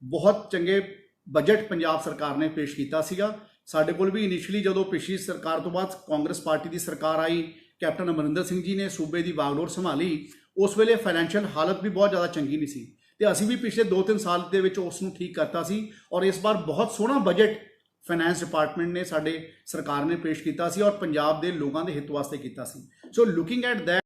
ਬਹੁਤ ਚੰਗੇ ਬਜਟ ਪੰਜਾਬ ਸਰਕਾਰ ਨੇ ਪੇਸ਼ ਕੀਤਾ ਸੀਗਾ। ਸਾਡੇ ਕੋਲ ਵੀ ਇਨੀਸ਼ੀਅਲੀ ਜਦੋਂ ਪਿਛਲੀ ਸਰਕਾਰ ਤੋਂ ਬਾਅਦ ਕਾਂਗਰਸ ਪਾਰਟੀ ਦੀ ਸਰਕਾਰ ਆਈ, ਕੈਪਟਨ ਅਮਰਿੰਦਰ ਸਿੰਘ ਜੀ ਨੇ ਸੂਬੇ ਦੀ ਵਾਗਡੋਰ ਸੰਭਾਲੀ, ਉਸ ਵੇਲੇ ਫਾਈਨੈਂਸ਼ੀਅਲ ਹਾਲਤ ਵੀ ਬਹੁਤ ਜ਼ਿਆਦਾ ਚੰਗੀ ਨਹੀਂ ਸੀ ਤੇ ਅਸੀਂ ਵੀ ਪਿਛਲੇ 2-3 ਸਾਲ ਦੇ ਵਿੱਚ ਉਸ ਨੂੰ ਠੀਕ ਕਰਤਾ ਸੀ ਔਰ ਇਸ ਵਾਰ ਬਹੁਤ ਸੋਹਣਾ ਬਜਟ ਫਾਈਨੈਂਸ ਡਿਪਾਰਟਮੈਂਟ ਨੇ ਸਾਡੇ ਸਰਕਾਰ ਨੇ ਪੇਸ਼ ਕੀਤਾ ਸੀ ਔਰ ਪੰਜਾਬ ਦੇ ਲੋਕਾਂ ਦੇ ਹਿੱਤ ਵਾਸਤੇ ਕੀਤਾ ਸੀ। So looking at that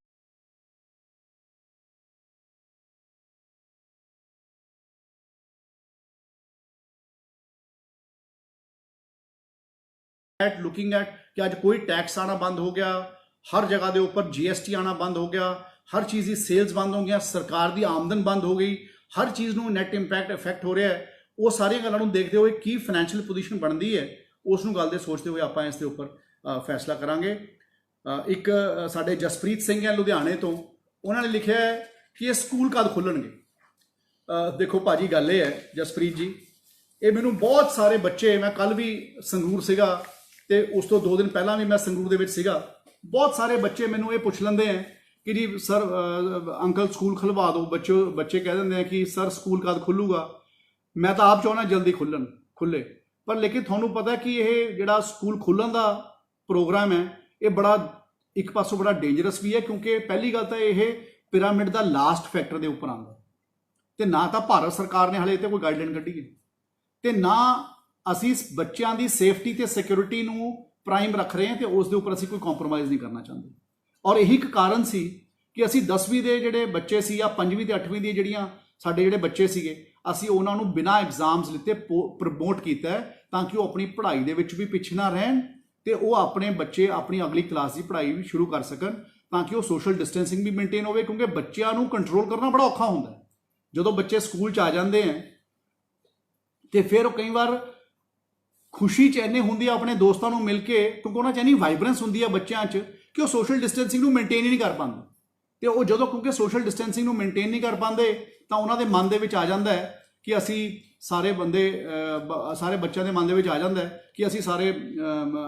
looking at ਕਿ ਅੱਜ ਕੋਈ ਟੈਕਸ ਆਣਾ ਬੰਦ ਹੋ ਗਿਆ, ਹਰ ਜਗ੍ਹਾ ਦੇ ਉੱਪਰ GST ਆਣਾ ਬੰਦ ਹੋ ਗਿਆ, ਹਰ ਚੀਜ਼ ਦੀ ਸੇਲਸ ਬੰਦ ਹੋ ਗਈਆਂ, ਸਰਕਾਰ ਦੀ ਆਮਦਨ ਬੰਦ ਹੋ ਗਈ, ਹਰ ਚੀਜ਼ ਨੂੰ ਨੈਟ ਇੰਪੈਕਟ ਇਫੈਕਟ ਹੋ ਰਿਹਾ ਹੈ। ਉਹ ਸਾਰੀਆਂ ਗੱਲਾਂ ਨੂੰ ਦੇਖਦੇ ਹੋਏ ਕੀ ਫਾਈਨੈਂਸ਼ੀਅਲ ਪੋਜੀਸ਼ਨ ਬਣਦੀ ਹੈ ਉਸ ਨੂੰ ਗੱਲ ਦੇ ਸੋਚਦੇ ਹੋਏ ਆਪਾਂ ਇਸ ਦੇ ਉੱਪਰ ਫੈਸਲਾ ਕਰਾਂਗੇ। ਇੱਕ ਸਾਡੇ ਜਸਪ੍ਰੀਤ ਸਿੰਘ ਹੈ ਲੁਧਿਆਣੇ ਤੋਂ, ਉਹਨਾਂ ਨੇ ਲਿਖਿਆ ਹੈ ਕਿ ਇਹ ਸਕੂਲ ਕਦ ਖੁੱਲਣਗੇ। ਦੇਖੋ ਭਾਜੀ, ਗੱਲ ਇਹ ਹੈ ਜਸਪ੍ਰੀਤ ਜੀ, ਇਹ ਮੈਨੂੰ ਬਹੁਤ ਸਾਰੇ ਬੱਚੇ, ਮੈਂ ਕੱਲ ਵੀ ਸੰਗਰੂਰ ਸੀਗਾ ਤੇ ਉਸ ਤੋਂ 2 ਦਿਨ ਪਹਿਲਾਂ ਵੀ ਮੈਂ ਸੰਗਰੂਰ ਦੇ ਵਿੱਚ ਸੀਗਾ, ਬਹੁਤ ਸਾਰੇ ਬੱਚੇ ਮੈਨੂੰ ਇਹ ਪੁੱਛ ਲੈਂਦੇ ਹੈ ਕਿ ਜੀ ਸਰ ਅੰਕਲ ਸਕੂਲ ਖੁਲਵਾ ਦਿਓ। ਬੱਚੇ ਕਹਿ ਦਿੰਦੇ ਆ ਕਿ ਸਰ ਸਕੂਲ ਕਦ ਖੁੱਲੂਗਾ। ਮੈਂ ਤਾਂ ਆਪ ਚਾਹੁੰਦਾ ਜਲਦੀ ਖੁੱਲੇ, ਪਰ ਲੇਕਿਨ ਤੁਹਾਨੂੰ ਪਤਾ ਕਿ ਇਹ ਜਿਹੜਾ ਸਕੂਲ ਖੁੱਲ੍ਹਣ ਦਾ ਪ੍ਰੋਗਰਾਮ ਹੈ ਇਹ ਬੜਾ ਇੱਕ ਪਾਸੋਂ ਬੜਾ ਡੇਂਜਰਸ ਵੀ ਹੈ, ਕਿਉਂਕਿ ਪਹਿਲੀ ਗੱਲ ਤਾਂ ਇਹ ਪਿਰਾਮਿਡ ਦਾ ਲਾਸਟ ਫੈਕਟਰ ਦੇ ਉੱਪਰ ਆਉਂਦਾ ਤੇ ਨਾ ਤਾਂ ਭਾਰਤ ਸਰਕਾਰ ਨੇ ਹਾਲੇ ਤੇ ਕੋਈ ਗਾਈਡਲਾਈਨ ਕੱਢੀ ਹੈ ਤੇ ਨਾ ਅਸੀਂ ਬੱਚਿਆਂ ਦੀ ਸੇਫਟੀ ਤੇ ਸਿਕਿਉਰਿਟੀ ਨੂੰ ਪ੍ਰਾਈਮ ਰੱਖ ਰਹੇ ਹਾਂ ਤੇ ਉਸ ਦੇ ਉੱਪਰ ਅਸੀਂ ਕੋਈ ਕੰਪਰੋਮਾਈਜ਼ ਨਹੀਂ ਕਰਨਾ ਚਾਹੁੰਦੇ। ਔਰ ਇਹੀ ਇੱਕ ਕਾਰਨ ਸੀ ਕਿ ਅਸੀਂ 10ਵੀਂ ਦੇ ਜਿਹੜੇ ਬੱਚੇ ਸੀ ਜਾਂ 5ਵੀਂ ਤੇ 8ਵੀਂ ਦੀ ਜਿਹੜੀਆਂ ਸਾਡੇ ਜਿਹੜੇ ਬੱਚੇ ਸੀਗੇ, ਅਸੀਂ ਉਹਨਾਂ ਨੂੰ ਬਿਨਾਂ ਐਗਜ਼ਾਮਸ ਲਿੱਤੇ ਪ੍ਰਮੋਟ ਕੀਤਾ ਹੈ ਤਾਂ ਕਿ ਉਹ ਆਪਣੀ ਪੜ੍ਹਾਈ ਦੇ ਵਿੱਚ ਵੀ ਪਿੱਛੇ ਨਾ ਰਹਿਣ ਤੇ ਉਹ ਆਪਣੇ ਬੱਚੇ ਆਪਣੀ ਅਗਲੀ ਕਲਾਸ ਦੀ ਪੜ੍ਹਾਈ ਵੀ ਸ਼ੁਰੂ ਕਰ ਸਕਣ ਤਾਂ ਕਿ ਉਹ ਸੋਸ਼ਲ ਡਿਸਟੈਂਸਿੰਗ ਵੀ ਮੇਨਟੇਨ ਹੋਵੇ, ਕਿਉਂਕਿ ਬੱਚਿਆਂ ਨੂੰ ਕੰਟਰੋਲ ਕਰਨਾ ਬੜਾ ਔਖਾ ਹੁੰਦਾ ਹੈ। ਜਦੋਂ ਬੱਚੇ ਸਕੂਲ 'ਚ ਆ ਜਾਂਦੇ ਹੈ ਤੇ ਫਿਰ ਉਹ ਕਈ ਵਾਰ ਖੁਸ਼ੀ 'ਚ ਇੰਨੇ ਹੁੰਦੀ ਆ ਆਪਣੇ ਦੋਸਤਾਂ ਨੂੰ ਮਿਲ ਕੇ, ਕਿਉਂਕਿ ਉਹਨਾਂ 'ਚ ਇੰਨੀ ਵਾਈਬਰੈਂਸ ਹੁੰਦੀ ਆ ਬੱਚਿਆਂ 'ਚ ਕਿ ਉਹ ਸੋਸ਼ਲ ਡਿਸਟੈਂਸਿੰਗ ਨੂੰ ਮੇਨਟੇਨ ਹੀ ਨਹੀਂ ਕਰ ਪਾਉਂਦੇ ਤੇ ਉਹ ਜਦੋਂ ਕਿਉਂਕਿ ਸੋਸ਼ਲ ਡਿਸਟੈਂਸਿੰਗ ਨੂੰ ਮੇਨਟੇਨ ਨਹੀਂ ਕਰ ਪਾਉਂਦੇ ਤਾਂ ਉਹਨਾਂ ਦੇ ਮਨ ਦੇ ਵਿੱਚ ਆ ਜਾਂਦਾ ਹੈ ਕਿ ਅਸੀਂ ਸਾਰੇ ਬੱਚਿਆਂ ਦੇ ਮਨ ਦੇ ਵਿੱਚ ਆ ਜਾਂਦਾ ਹੈ ਕਿ ਅਸੀਂ ਸਾਰੇ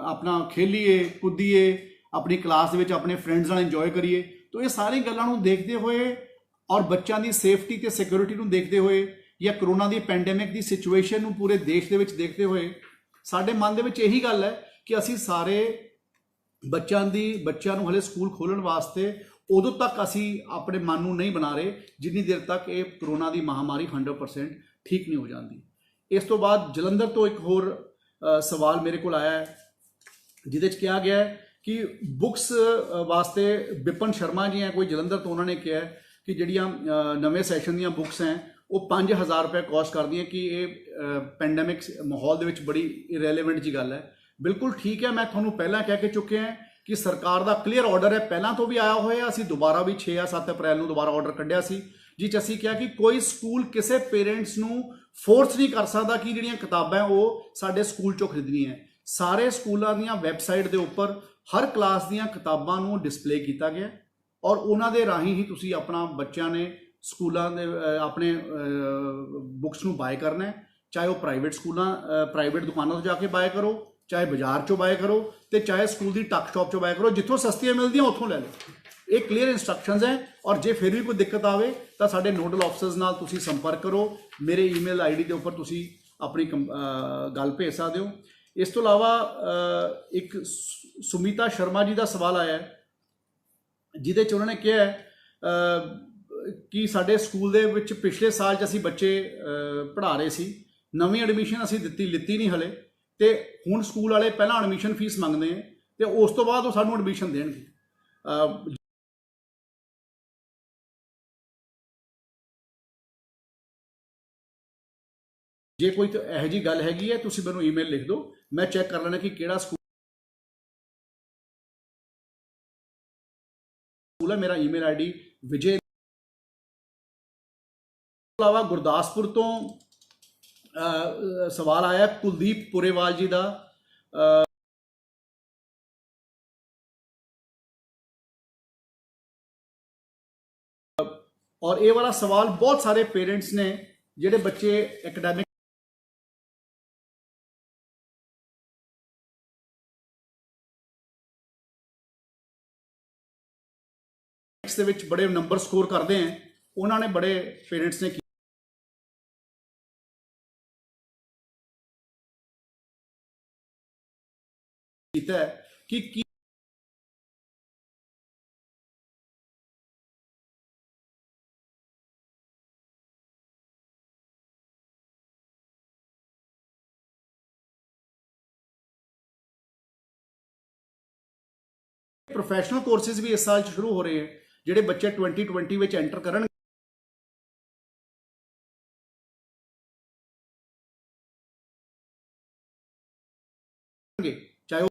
ਆਪਣਾ ਖੇਲੀਏ ਕੁੱਦੀਏ, ਆਪਣੀ ਕਲਾਸ ਦੇ ਵਿੱਚ ਆਪਣੇ ਫਰੈਂਡਸ ਨਾਲ ਇੰਜੋਏ ਕਰੀਏ। ਤਾਂ ਇਹ ਸਾਰੀ ਗੱਲਾਂ ਨੂੰ ਦੇਖਦੇ ਹੋਏ ਔਰ ਬੱਚਿਆਂ ਦੀ ਸੇਫਟੀ ਤੇ ਸਿਕਿਉਰਿਟੀ ਨੂੰ ਦੇਖਦੇ ਹੋਏ ਜਾਂ ਕਰੋਨਾ ਦੀ ਪੈਂਡੇਮਿਕ ਦੀ ਸਿਚੁਏਸ਼ਨ ਨੂੰ ਪੂਰੇ ਦੇਸ਼ ਦੇ ਵਿੱਚ ਦੇਖਦੇ ਹੋਏ ਸਾਡੇ ਮਨ ਦੇ ਵਿੱਚ ਇਹੀ ਗੱਲ ਹੈ ਕਿ ਅਸੀਂ ਸਾਰੇ ਬੱਚਿਆਂ ਨੂੰ ਹਲੇ ਸਕੂਲ ਖੋਲ੍ਹਣ ਵਾਸਤੇ ਉਦੋਂ ਤੱਕ ਅਸੀਂ ਆਪਣੇ ਮਨ ਨੂੰ ਨਹੀਂ ਬਣਾ ਰਹੇ ਜਿੰਨੀ ਦੇਰ ਤੱਕ ਇਹ ਕਰੋਨਾ ਦੀ ਮਹਾਮਾਰੀ 100% ਠੀਕ ਨਹੀਂ ਹੋ ਜਾਂਦੀ। ਇਸ ਤੋਂ ਬਾਅਦ ਜਲੰਧਰ ਤੋਂ ਇੱਕ ਹੋਰ ਸਵਾਲ ਮੇਰੇ ਕੋਲ ਆਇਆ ਹੈ ਜਿਹਦੇ 'ਚ ਕਿਹਾ ਗਿਆ ਹੈ ਕਿ ਬੁੱਕਸ ਵਾਸਤੇ ਵਿਪਨ ਸ਼ਰਮਾ ਜੀ ਹੈ ਕੋਈ ਜਲੰਧਰ ਤੋਂ, ਉਹਨਾਂ ਨੇ ਕਿਹਾ ਕਿ ਜਿਹੜੀਆਂ ਨਵੇਂ ਸੈਸ਼ਨ ਦੀਆਂ ਬੁੱਕਸ ਹੈ ਉਹ 5000 ਰੁਪਏ ਕੋਸਟ ਕਰਦੀਆਂ ਕਿ ਇਹ ਪੈਂਡੇਮਿਕ ਮਾਹੌਲ ਦੇ ਵਿੱਚ ਬੜੀ ਇਰੈਲੇਵੈਂਟ ਜੀ ਗੱਲ ਹੈ। ਬਿਲਕੁਲ ਠੀਕ ਹੈ, ਮੈਂ ਤੁਹਾਨੂੰ ਪਹਿਲਾਂ ਕਹਿ ਕੇ ਚੁੱਕੇ ਹਾਂ ਕਿ ਸਰਕਾਰ ਦਾ ਕਲੀਅਰ ਆਰਡਰ ਹੈ, ਪਹਿਲਾਂ ਤੋਂ ਵੀ ਆਇਆ ਹੋਇਆ, ਅਸੀਂ ਦੁਬਾਰਾ ਵੀ 6 ਜਾਂ 7 ਅਪ੍ਰੈਲ ਨੂੰ ਦੁਬਾਰਾ ਆਰਡਰ ਕੱਢਿਆ ਸੀ ਜਿਸ 'ਚ ਅਸੀਂ ਕਿਹਾ ਕਿ ਕੋਈ ਸਕੂਲ ਕਿਸੇ ਪੇਰੈਂਟਸ ਨੂੰ ਫੋਰਸ ਨਹੀਂ ਕਰ ਸਕਦਾ ਕਿ ਜਿਹੜੀਆਂ ਕਿਤਾਬਾਂ ਉਹ ਸਾਡੇ ਸਕੂਲ ਚੋਂ ਖਰੀਦਣੀਆਂ। ਸਾਰੇ ਸਕੂਲਾਂ ਦੀਆਂ ਵੈਬਸਾਈਟ ਦੇ ਉੱਪਰ ਹਰ ਕਲਾਸ ਦੀਆਂ ਕਿਤਾਬਾਂ ਨੂੰ ਡਿਸਪਲੇ ਕੀਤਾ ਗਿਆ ਔਰ ਉਹਨਾਂ ਦੇ ਰਾਹੀਂ ਹੀ ਤੁਸੀਂ ਆਪਣਾ ਬੱਚਿਆਂ ਨੇ ਸਕੂਲਾਂ ਦੇ ਆਪਣੇ ਬੁੱਕਸ ਨੂੰ ਬਾਏ ਕਰਨਾ ਹੈ। ਚਾਹੇ ਉਹ ਪ੍ਰਾਈਵੇਟ ਸਕੂਲਾਂ ਪ੍ਰਾਈਵੇਟ ਦੁਕਾਨਾਂ ਤੋਂ ਜਾ ਕੇ ਬਾਏ ਕਰੋ, ਚਾਹੇ ਬਾਜ਼ਾਰ ਚੋਂ ਬਾਏ ਕਰੋ, ਤੇ ਚਾਹੇ ਸਕੂਲ ਦੀ ਟੱਕ ਸ਼ਾਪ ਚੋਂ ਬਾਏ ਕਰੋ, ਜਿੱਥੋਂ ਸਸਤੀਆਂ ਮਿਲਦੀਆਂ ਉੱਥੋਂ ਲੈ ਲਓ। ਇਹ ਕਲੀਅਰ ਇੰਸਟਰਕਸ਼ਨਸ ਹੈ। ਔਰ ਜੇ ਫਿਰ ਵੀ ਕੋਈ ਦਿੱਕਤ ਆਵੇ ਤਾਂ ਸਾਡੇ ਨੋਡਲ ਆਫਿਸਰਸ ਨਾਲ ਤੁਸੀਂ ਸੰਪਰਕ ਕਰੋ। ਮੇਰੇ ਈਮੇਲ ਆਈਡੀ ਦੇ ਉੱਪਰ ਤੁਸੀਂ ਆਪਣੀ ਗੱਲ ਭੇਜ ਸਕਦੇ ਹੋ। ਇਸ ਤੋਂ ਇਲਾਵਾ ਇੱਕ ਸੁਮੀਤਾ ਸ਼ਰਮਾ ਜੀ ਦਾ ਸਵਾਲ ਆਇਆ ਹੈ, ਜਿਹਦੇ 'ਚ ਉਹਨਾਂ ਨੇ ਕਿਹਾ ਕਿ ਸਾਡੇ ਸਕੂਲ ਦੇ ਵਿੱਚ ਪਿਛਲੇ ਸਾਲ 'ਚ ਅਸੀਂ ਬੱਚੇ ਪੜ੍ਹਾ ਰਹੇ ਸੀ, ਨਵੀਂ ਐਡਮਿਸ਼ਨ ਅਸੀਂ ਲਿੱਤੀ ਨਹੀਂ ਹਲੇ, ਤੇ ਹੁਣ ਸਕੂਲ ਵਾਲੇ ਪਹਿਲਾਂ ਐਡਮਿਸ਼ਨ ਫੀਸ ਮੰਗਦੇ ਆ ਤੇ ਉਸ ਤੋਂ ਬਾਅਦ ਉਹ ਸਾਨੂੰ ਐਡਮਿਸ਼ਨ ਦੇਣਗੇ। ਜੇ ਕੋਈ ਇਹੋ ਜਿਹੀ ਗੱਲ ਹੈਗੀ ਹੈ ਤੁਸੀਂ ਮੈਨੂੰ ਈਮੇਲ ਲਿਖ ਦਿਓ, ਮੈਂ ਚੈੱਕ ਕਰ ਲੈਣਾ ਕਿ ਕਿਹੜਾ ਸਕੂਲ ਹੈ। ਮੇਰਾ ਈਮੇਲ ਆਈਡੀ ਵਿਜੇ। ਇਲਾਵਾ ਗੁਰਦਾਸਪੁਰ ਤੋਂ ਸਵਾਲ ਆਇਆ ਕੁਲਦੀਪ ਪੁਰੇਵਾਲ ਜੀ ਦਾ, ਔਰ ਇਹ ਵਾਲਾ ਸਵਾਲ ਬਹੁਤ ਸਾਰੇ ਪੇਰੈਂਟਸ ਨੇ ਜਿਹੜੇ ਬੱਚੇ ਐਕੈਡੈਮਿਕ ਦੇ ਵਿੱਚ ਬੜੇ ਨੰਬਰ ਸਕੋਰ ਕਰਦੇ ਆ, ਉਹਨਾਂ ਨੇ ਬੜੇ ਪੇਰੈਂਟਸ ਨੇ ਕੀਤਾ ਕਿ ਪ੍ਰੋਫੈਸ਼ਨਲ ਕੋਰਸਿਸ ਵੀ ਇਸ ਸਾਲ ਸ਼ੁਰੂ ਹੋ ਰਹੇ ਹੈ, ਜਿਹੜੇ ਬੱਚੇ 2020 ਵਿੱਚ ਐਂਟਰ ਕਰਨਗੇ। ਚਾਹੇ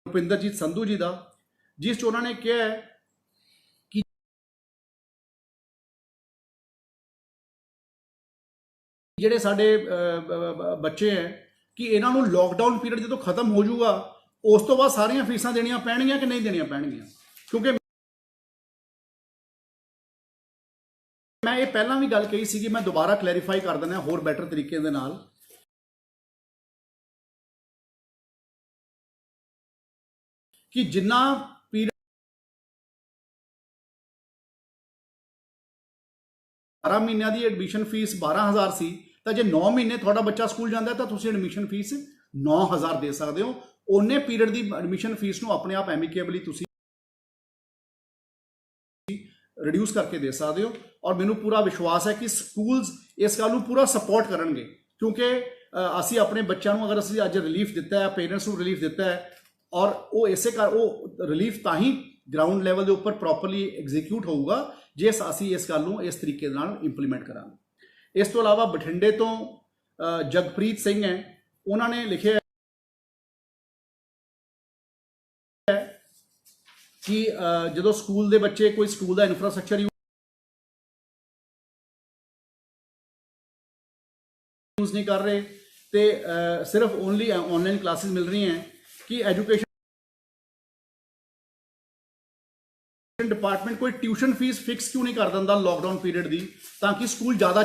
ਰੁਪਿੰਦਰਜੀਤ ਸੰਧੂ ਜੀ ਦਾ, ਜਿਸ 'ਚ ਉਹਨਾਂ ਨੇ ਕਿਹਾ ਹੈ ਕਿ ਜਿਹੜੇ ਸਾਡੇ ਬੱਚੇ ਹੈ ਕਿ ਇਹਨਾਂ ਨੂੰ ਲੋਕਡਾਊਨ ਪੀਰੀਅਡ ਜਦੋਂ ਖਤਮ ਹੋ ਜਾਊਗਾ ਉਸ ਤੋਂ ਬਾਅਦ ਸਾਰੀਆਂ ਫੀਸਾਂ ਦੇਣੀਆਂ ਪੈਣਗੀਆਂ ਕਿ ਨਹੀਂ ਦੇਣੀਆਂ ਪੈਣਗੀਆਂ। ਕਿਉਂਕਿ ਮੈਂ ਇਹ ਪਹਿਲਾਂ ਵੀ ਗੱਲ ਕਹੀ ਸੀਗੀ, ਮੈਂ ਦੁਬਾਰਾ ਕਲੈਰੀਫਾਈ ਕਰ ਦਿੰਦਾ ਹੋਰ ਬੈਟਰ ਤਰੀਕੇ ਦੇ ਨਾਲ ਕਿ ਜਿੰਨਾ ਪੀਰੀਅਡ 12 ਮਹੀਨਿਆਂ ਦੀ ਐਡਮਿਸ਼ਨ ਫੀਸ 12,000 ਸੀ, ਤਾਂ ਜੇ 9 ਮਹੀਨੇ ਤੁਹਾਡਾ ਬੱਚਾ ਸਕੂਲ ਜਾਂਦਾ ਤਾਂ ਤੁਸੀਂ ਐਡਮਿਸ਼ਨ ਫੀਸ 9,000 ਦੇ ਸਕਦੇ ਹੋ। ਉਹਨੇ ਪੀਰੀਅਡ ਦੀ ਐਡਮਿਸ਼ਨ ਫੀਸ ਨੂੰ ਆਪਣੇ ਆਪ ਐਮਿਕੇਬਲੀ ਤੁਸੀਂ ਰਿਡਿਊਸ ਕਰਕੇ ਦੇ ਸਕਦੇ ਹੋ। ਔਰ ਮੈਨੂੰ ਪੂਰਾ ਵਿਸ਼ਵਾਸ ਹੈ ਕਿ ਸਕੂਲਸ ਇਸ ਗੱਲ ਨੂੰ ਪੂਰਾ ਸਪੋਰਟ ਕਰਨਗੇ, ਕਿਉਂਕਿ ਅਸੀਂ ਆਪਣੇ ਬੱਚਿਆਂ ਨੂੰ ਅਗਰ ਅਸੀਂ ਅੱਜ ਰਿਲੀਫ ਦਿੱਤਾ ਹੈ, ਪੇਰੈਂਟਸ ਨੂੰ ਰਿਲੀਫ ਦਿੱਤਾ ਹੈ, ਔਰ ਉਹ ਇਸੇ ਉਹ ਰਿਲੀਫ ਤਾਂ ਹੀ ਗਰਾਊਂਡ ਲੈਵਲ ਦੇ ਉੱਪਰ ਪ੍ਰੋਪਰਲੀ ਐਗਜ਼ੀਕਿਊਟ ਹੋਊਗਾ ਜੇ ਅਸੀਂ ਇਸ ਗੱਲ ਨੂੰ ਇਸ ਤਰੀਕੇ ਨਾਲ ਇੰਪਲੀਮੈਂਟ ਕਰਾਂਗੇ। ਇਸ ਤੋਂ ਇਲਾਵਾ ਬਠਿੰਡੇ ਤੋਂ ਜਗਪ੍ਰੀਤ ਸਿੰਘ ਹੈ, ਉਹਨਾਂ ਨੇ ਲਿਖਿਆ ਕਿ ਜਦੋਂ ਸਕੂਲ ਦੇ ਬੱਚੇ ਕੋਈ ਸਕੂਲ ਦਾ ਇਨਫਰਾਸਟ੍ਰਕਚਰ ਯੂਜ਼ ਨਹੀਂ ਕਰ ਰਹੇ ਤੇ ਸਿਰਫ ਓਨਲੀ ਆਨਲਾਈਨ ਕਲਾਸਿਸ ਮਿਲ ਰਹੀਆਂ ਕਿ ਐਜੂਕੇਸ਼ਨ डिपार्टमेंट कोई ट्यूशन फीस फिक्स क्यों नहीं कर दिंदा लॉकडाउन पीरियड दी, ताकि स्कूल ज़्यादा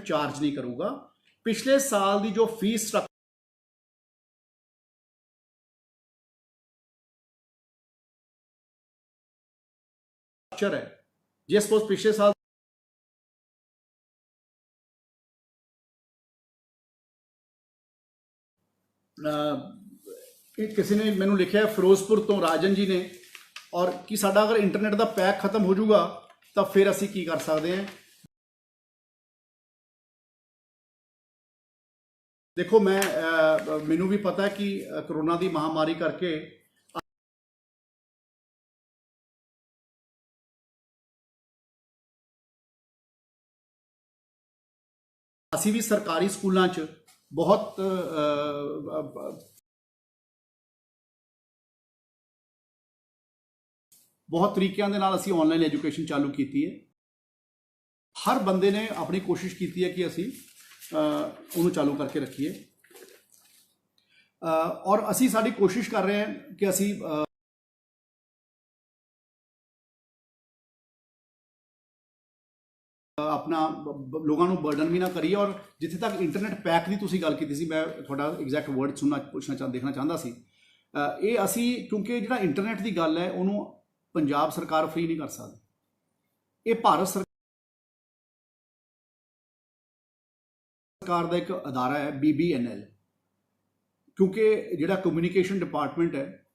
चार्ज नहीं करूँगा। पिछले साल की जो फीस स्ट्रक्चर है, जे सपोज पिछले साल किसी ने मैंने लिखा है फिरोजपुर तो राजन जी ने, और कि साडा अगर इंटरनेट का पैक खत्म हो जाऊगा ਤਾਂ ਫਿਰ ਅਸੀਂ ਕੀ ਕਰ ਸਕਦੇ ਹਾਂ। ਦੇਖੋ ਮੈਨੂੰ ਵੀ ਪਤਾ ਕਿ ਕਰੋਨਾ ਦੀ ਮਹਾਮਾਰੀ ਕਰਕੇ ਅਸੀਂ ਵੀ ਸਰਕਾਰੀ ਸਕੂਲਾਂ 'ਚ ਬਹੁਤ ਤਰੀਕਿਆਂ ਦੇ ਨਾਲ ਅਸੀਂ ਆਨਲਾਈਨ ਐਜੂਕੇਸ਼ਨ ਚਾਲੂ ਕੀਤੀ ਹੈ। ਹਰ ਬੰਦੇ ਨੇ ਆਪਣੀ ਕੋਸ਼ਿਸ਼ ਕੀਤੀ ਹੈ ਕਿ ਅਸੀਂ ਉਹਨੂੰ ਚਾਲੂ ਕਰਕੇ ਰੱਖੀਏ, ਔਰ ਅਸੀਂ ਸਾਡੀ ਕੋਸ਼ਿਸ਼ ਕਰ ਰਹੇ ਹਾਂ ਕਿ ਅਸੀਂ ਆਪਣਾ ਲੋਕਾਂ ਨੂੰ ਬਰਡਨ ਵੀ ਨਾ ਕਰੀਏ। ਔਰ ਜਿੱਥੇ ਤੱਕ ਇੰਟਰਨੈਟ ਪੈਕ ਦੀ ਤੁਸੀਂ ਗੱਲ ਕੀਤੀ ਸੀ, ਮੈਂ ਤੁਹਾਡਾ ਐਗਜ਼ੈਕਟ ਵਰਡ ਦੇਖਣਾ ਚਾਹੁੰਦਾ ਸੀ। ਇਹ ਅਸੀਂ ਕਿਉਂਕਿ ਜਿਹੜਾ ਇੰਟਰਨੈਟ ਦੀ ਗੱਲ ਹੈ ਉਹਨੂੰ ਪੰਜਾਬ ਸਰਕਾਰ ਫ੍ਰੀ ਨਹੀਂ ਕਰ ਸਕਦੀ, ਇਹ ਭਾਰਤ ਸਰਕਾਰ ਦਾ ਇੱਕ ਅਦਾਰਾ ਹੈ BBNL, ਕਿਉਂਕਿ ਜਿਹੜਾ ਕਮਿਊਨੀਕੇਸ਼ਨ ਡਿਪਾਰਟਮੈਂਟ ਹੈ